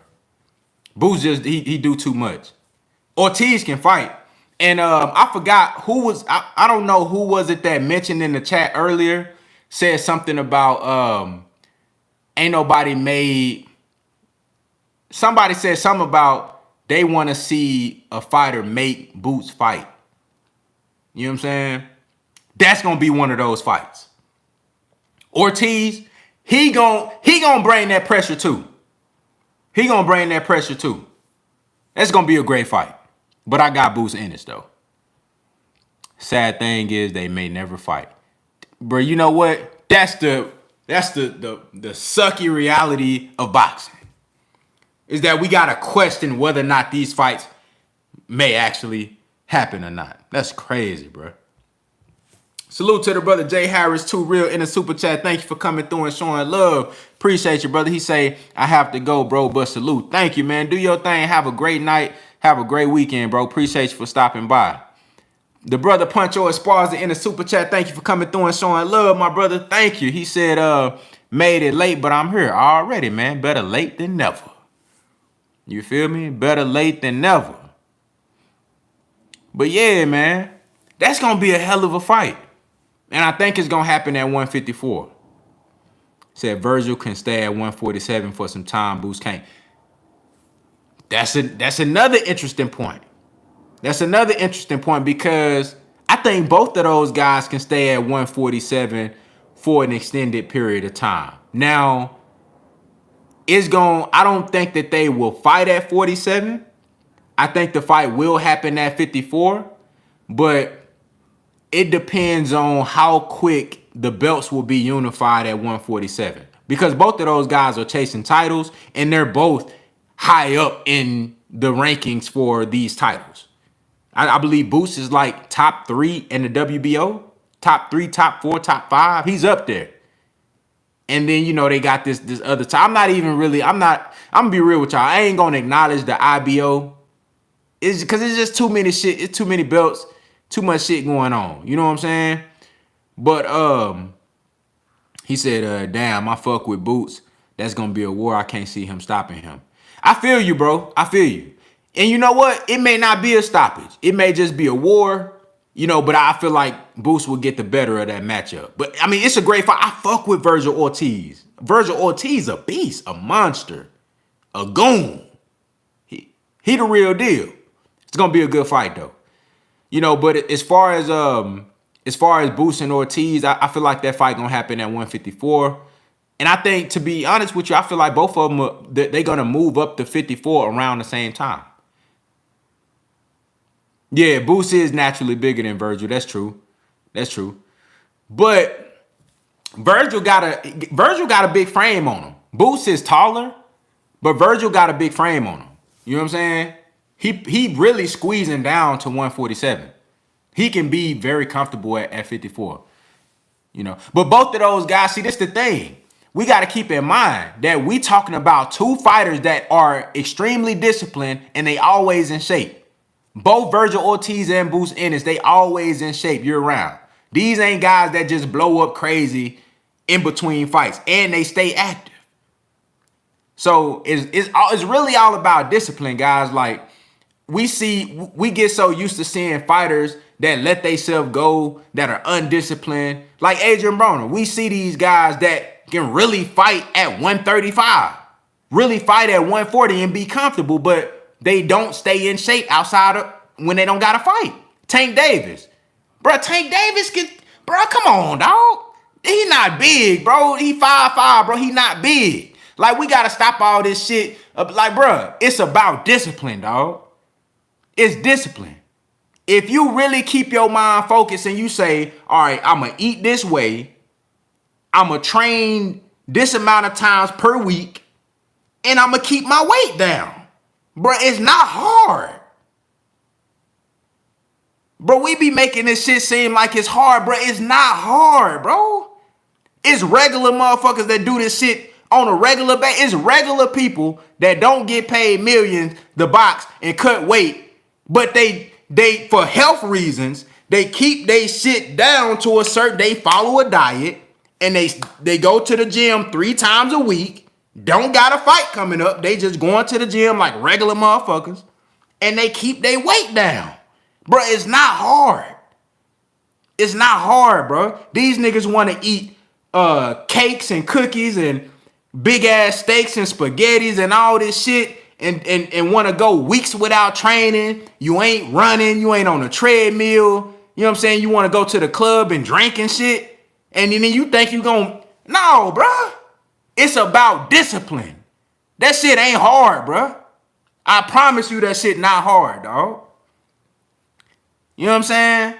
Boots just he do too much. Ortiz can fight. And I forgot who was I don't know who was it that mentioned in the chat earlier, said something about ain't nobody made, somebody said something about they want to see a fighter make Boots fight. You know what I'm saying? That's gonna be one of those fights. Ortiz, he gonna bring that pressure too. He gonna bring that pressure too. That's gonna be a great fight. But I got Boots Ennis though. Sad thing is they may never fight. Bro, you know what? That's the sucky reality of boxing. Is that we gotta question whether or not these fights may actually happen or not. That's crazy, bro. Salute to the brother Jay Harris, Too Real, in the super chat. Thank you for coming through and showing love. Appreciate you, brother. He say, I have to go, bro, but salute. Thank you, man. Do your thing. Have a great night. Have a great weekend, bro. Appreciate you for stopping by. The brother Puncho Esparza in the super chat. Thank you for coming through and showing love, my brother. Thank you. He said, made it late, but I'm here already, man. Better late than never. You feel me? Better late than never. But yeah, man, that's going to be a hell of a fight. And I think it's going to happen at 154. Said Virgil can stay at 147 for some time. Boots can't. That's another interesting point. That's another interesting point because I think both of those guys can stay at 147 for an extended period of time. Now, I don't think that they will fight at 47. I think the fight will happen at 54, but it depends on how quick the belts will be unified at 147. Because both of those guys are chasing titles, and they're both high up in the rankings for these titles. I believe Boots is like top 3 in the WBO. Top 3, top 4, top 5. He's up there. And then, you know, they got this other time. I'm gonna be real with y'all. I ain't gonna acknowledge the IBO. It's because it's just too many shit. It's too many belts. Too much shit going on. You know what I'm saying? But he said, damn, I fuck with Boots. That's gonna be a war. I can't see him stopping him. I feel you, bro. I feel you. And you know what? It may not be a stoppage. It may just be a war. You know, but I feel like Boots will get the better of that matchup. But I mean, it's a great fight. I fuck with Virgil Ortiz. Virgil Ortiz, a beast, a monster, a goon. He the real deal. It's gonna be a good fight though. You know, but as far as Boots and Ortiz, I feel like that fight gonna happen at 154. And I think, to be honest with you, I feel like both of them they're gonna move up to 54 around the same time. Yeah, Boots is naturally bigger than Virgil. That's true. That's true. But Virgil got a big frame on him. Boots is taller, but Virgil got a big frame on him. You know what I'm saying? He really squeezing down to 147. He can be very comfortable at 54. You know, but both of those guys, see, this the thing. We got to keep in mind that we talking about two fighters that are extremely disciplined and they always in shape. Both Virgil Ortiz and Boots Ennis, they always in shape year round. These ain't guys that just blow up crazy in between fights, and they stay active. So it's really all about discipline, guys. Like we get so used to seeing fighters that let themselves go, that are undisciplined. Like Adrian Broner, we see these guys that can really fight at 135, really fight at 140 and be comfortable, but they don't stay in shape outside of when they don't got to fight. Tank Davis. Bro, Tank Davis can, bro, come on, dog. He not big, bro. He 5'5", bro. He not big. Like, we got to stop all this shit. Like, bro, it's about discipline, dog. It's discipline. If you really keep your mind focused and you say, all right, I'm going to eat this way, I'm going to train this amount of times per week, and I'm going to keep my weight down. Bro, it's not hard. Bro, we be making this shit seem like it's hard, bro. It's not hard, bro. It's regular motherfuckers that do this shit on a regular basis. It's regular people that don't get paid millions to box and cut weight, but they for health reasons, they keep their shit down to a certain, they follow a diet, and they go to the gym 3 times a week. don't got a fight coming up. They just going to the gym like regular motherfuckers, and they keep their weight down. Bro, it's not hard. It's not hard, bro. These niggas want to eat cakes and cookies and big ass steaks and spaghettis and all this shit, and want to go weeks without training. You ain't running. You ain't on a treadmill. You know what I'm saying? You want to go to the club and drink and shit, and then you think you gonna... No, bro. It's about discipline. That shit ain't hard, bro. I promise you that shit not hard, dog. You know what I'm saying?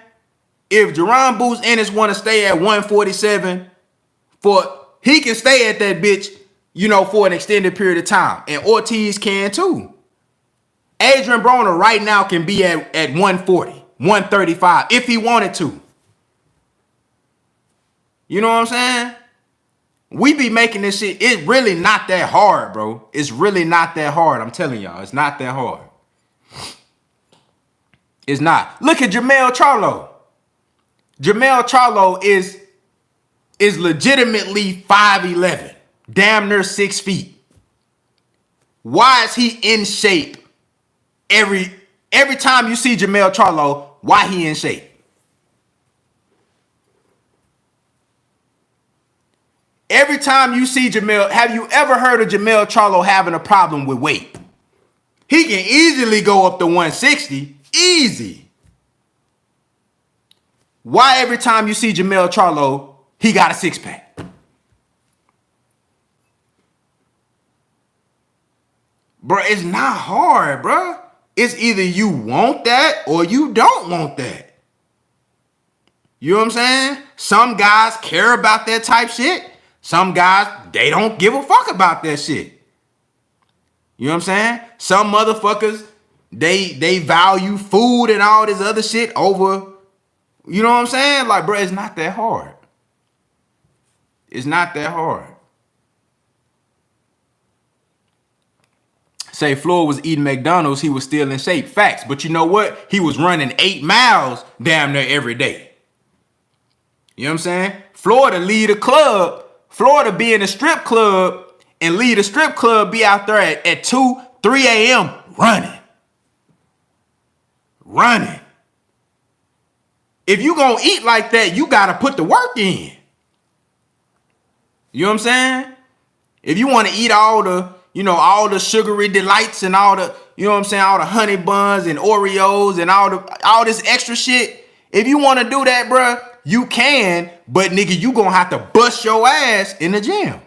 If Jaron Ennis want to stay at 147, he can stay at that bitch, for an extended period of time. And Ortiz can too. Adrian Broner right now can be at 140, 135 if he wanted to. You know what I'm saying? We be making this shit. It's really not that hard, bro. It's really not that hard. I'm telling y'all, it's not that hard. It's not. Look at Jermell Charlo. Jermell Charlo is legitimately 5'11", damn near 6 feet. Why is he in shape? Every time you see Jermell Charlo, why he in shape? Every time you see Jermell, have you ever heard of Jermell Charlo having a problem with weight? He can easily go up to 160. Easy. Why every time you see Jermell Charlo, he got a six-pack? Bro, it's not hard, bro. It's either you want that or you don't want that. You know what I'm saying? Some guys care about that type shit. Some guys, they don't give a fuck about that shit. You know what I'm saying? Some motherfuckers, they value food and all this other shit over, you know what I'm saying? Like, bro, it's not that hard. It's not that hard. Say Floyd was eating McDonald's, he was still in shape. Facts. But you know what? He was running 8 miles damn near every day. You know what I'm saying? Florida lead a club. Florida be in a strip club and lead a strip club, be out there at 2, 3 a.m. running. If you gonna eat like that, you gotta put the work in. You know what I'm saying? If you want to eat all the sugary delights and all the, you know what I'm saying, all the honey buns and Oreos and all this extra shit, if you want to do that, bruh, you can, but nigga, you gonna have to bust your ass in the gym.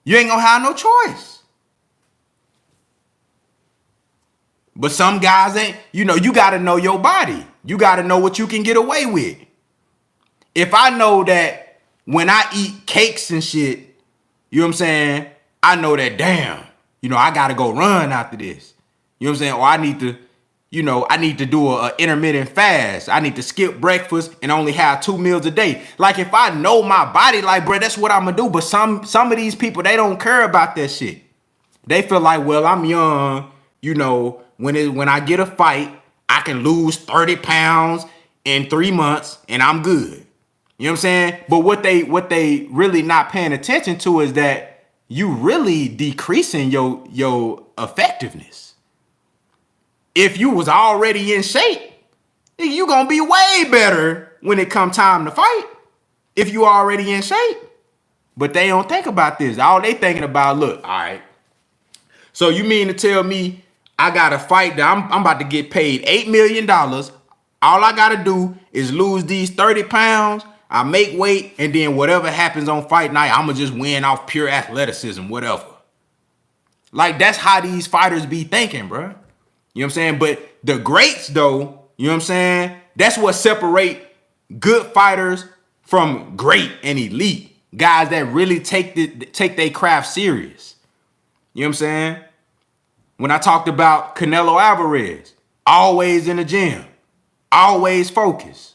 You ain't gonna have no choice. But some guys ain't, you gotta know your body. You gotta know what you can get away with. If I know that when I eat cakes and shit, you know what I'm saying, I know that, damn, I gotta go run after this. You know what I'm saying? Or I need to do a intermittent fast. I need to skip breakfast and only have 2 meals a day. Like, if I know my body, like, bro, that's what I'm gonna do. But some of these people, they don't care about that shit. They feel like, well, I'm young. When I get a fight, I can lose 30 pounds in 3 months and I'm good. You know what I'm saying? But what they really not paying attention to is that you really decreasing your effectiveness. If you was already in shape, you gonna be way better when it come time to fight. If you already in shape. But they don't think about this. All they thinking about, look, all right. So you mean to tell me I got a fight that I'm about to get paid $8 million. All I gotta do is lose these 30 pounds. I make weight, and then whatever happens on fight night, I'ma just win off pure athleticism, whatever. Like, that's how these fighters be thinking, bro. You know what I'm saying? But the greats, though, you know what I'm saying? That's what separate good fighters from great and elite. Guys that really take their craft serious. You know what I'm saying? When I talked about Canelo Alvarez, always in the gym, always focused.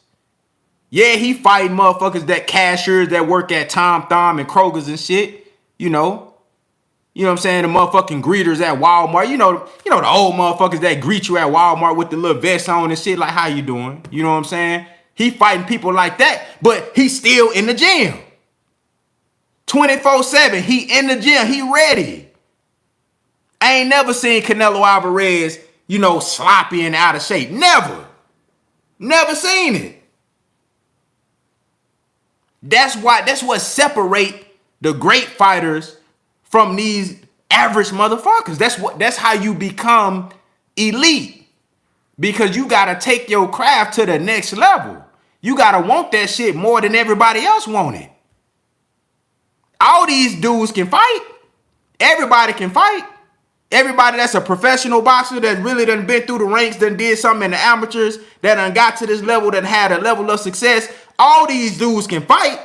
Yeah, he fighting motherfuckers that cashiers that work at Tom Thumb and Kroger's and shit, You know what I'm saying? The motherfucking greeters at Walmart. You know the old motherfuckers that greet you at Walmart with the little vest on and shit, like, how you doing? You know what I'm saying? He fighting people like that, but he's still in the gym. 24/7. He in the gym. He ready. I ain't never seen Canelo Alvarez, sloppy and out of shape. Never. Never seen it. That's what separate the great fighters from these average motherfuckers. That's how you become elite. Because you gotta take your craft to the next level. You gotta want that shit more than everybody else want it. All these dudes can fight. Everybody can fight. Everybody that's a professional boxer that really done been through the ranks, done did something in the amateurs, that done got to this level, that had a level of success, all these dudes can fight.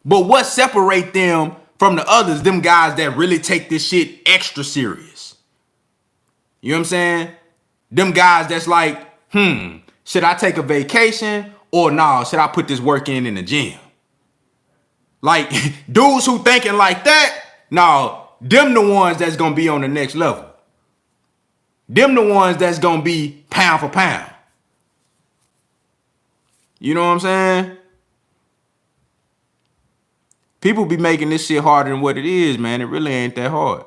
But what separate them from the others, them guys that really take this shit extra serious? You know what I'm saying? Them guys that's like, should I take a vacation or nah, should I put this work in the gym? Like, dudes who thinking like that, nah, them the ones that's gonna be on the next level. Them the ones that's gonna be pound for pound. You know what I'm saying? People be making this shit harder than what it is, man. It really ain't that hard.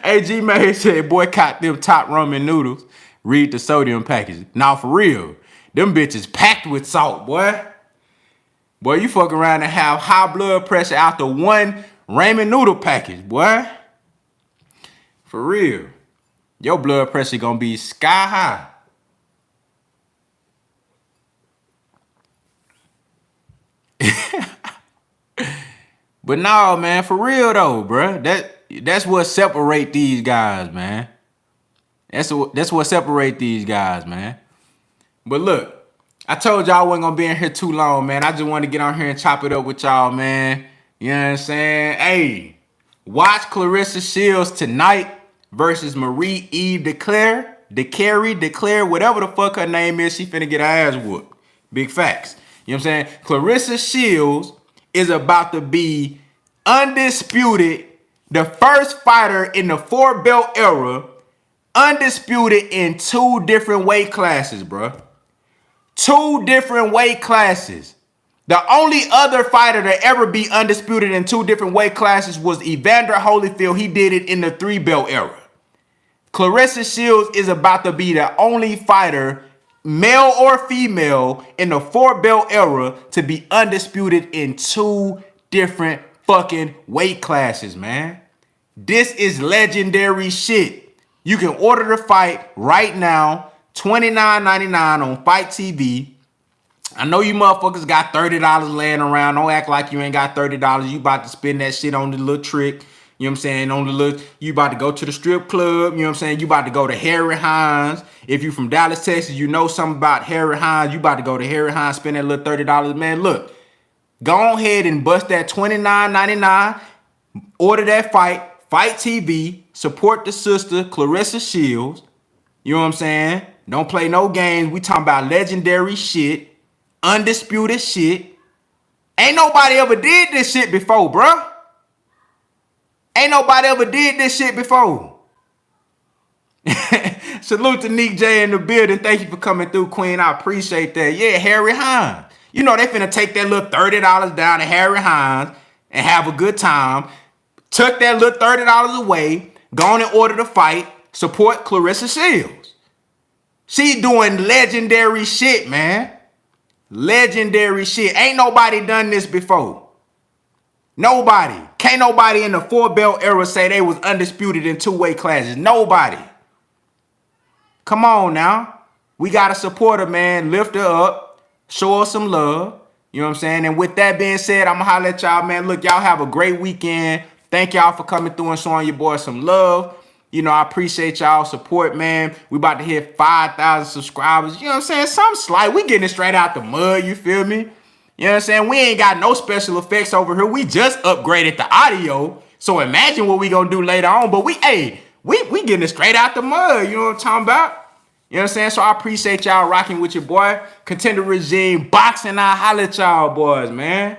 AG May said, boycott them top ramen noodles. Read the sodium package. Now, for real, them bitches packed with salt, boy. Boy, you fuck around and have high blood pressure after one ramen noodle package, boy. For real. Your blood pressure gonna be sky high. But no, man, for real though, bruh. That's what separate these guys, man. That's what separate these guys, man. But look, I told y'all I wasn't gonna be in here too long, man. I just want to get on here and chop it up with y'all, man. You know what I'm saying? Hey, watch Clarissa Shields tonight versus Marie-Eve Declare, whatever the fuck her name is. She finna get her ass whooped. Big facts. You know what I'm saying? Clarissa Shields is about to be undisputed, the first fighter in the 4-belt era, undisputed in 2 different weight classes, bro. 2 different weight classes. The only other fighter to ever be undisputed in 2 different weight classes was Evander Holyfield. He did it in the 3-belt era. Clarissa Shields is about to be the only fighter, male or female, in the 4-belt era to be undisputed in 2 different fucking weight classes, man. This is legendary shit. You can order the fight right now, $29.99 on Fight TV. I know you motherfuckers got $30 laying around. Don't act like you ain't got $30. You about to spend that shit on the little trick. You know what I'm saying? On the little, you about to go to the strip club. You know what I'm saying? You about to go to Harry Hines. If you from Dallas, Texas, you know something about Harry Hines. You about to go to Harry Hines, spend that little $30. Man, look, go ahead and bust that $29.99. Order that fight. Fight TV. Support the sister, Clarissa Shields. You know what I'm saying? Don't play no games. We talking about legendary shit. Undisputed shit. Ain't nobody ever did this shit before, bruh. Ain't nobody ever did this shit before. Salute to Nick J in the building. Thank you for coming through, Queen. I appreciate that. Yeah, Harry Hines. You know they finna take that little $30 down to Harry Hines and have a good time. Took that little $30 away. Go on and order the fight. Support Clarissa Shields. She doing legendary shit, man. Legendary shit. Ain't nobody done this before. Nobody. Can't nobody in the 4-belt era say they was undisputed in 2 weight classes. Nobody. Come on now. We got to support her, man. Lift her up. Show her some love. You know what I'm saying? And with that being said, I'm going to holler at y'all, man. Look, y'all have a great weekend. Thank y'all for coming through and showing your boys some love. You know, I appreciate y'all support, man. We about to hit 5,000 subscribers. You know what I'm saying? Something slight. We getting it straight out the mud, you feel me? You know what I'm saying? We ain't got no special effects over here. We just upgraded the audio. So imagine what we gonna do later on. But we getting it straight out the mud. You know what I'm talking about? You know what I'm saying? So I appreciate y'all rocking with your boy. Contender Regime, boxing, I holla at y'all boys, man.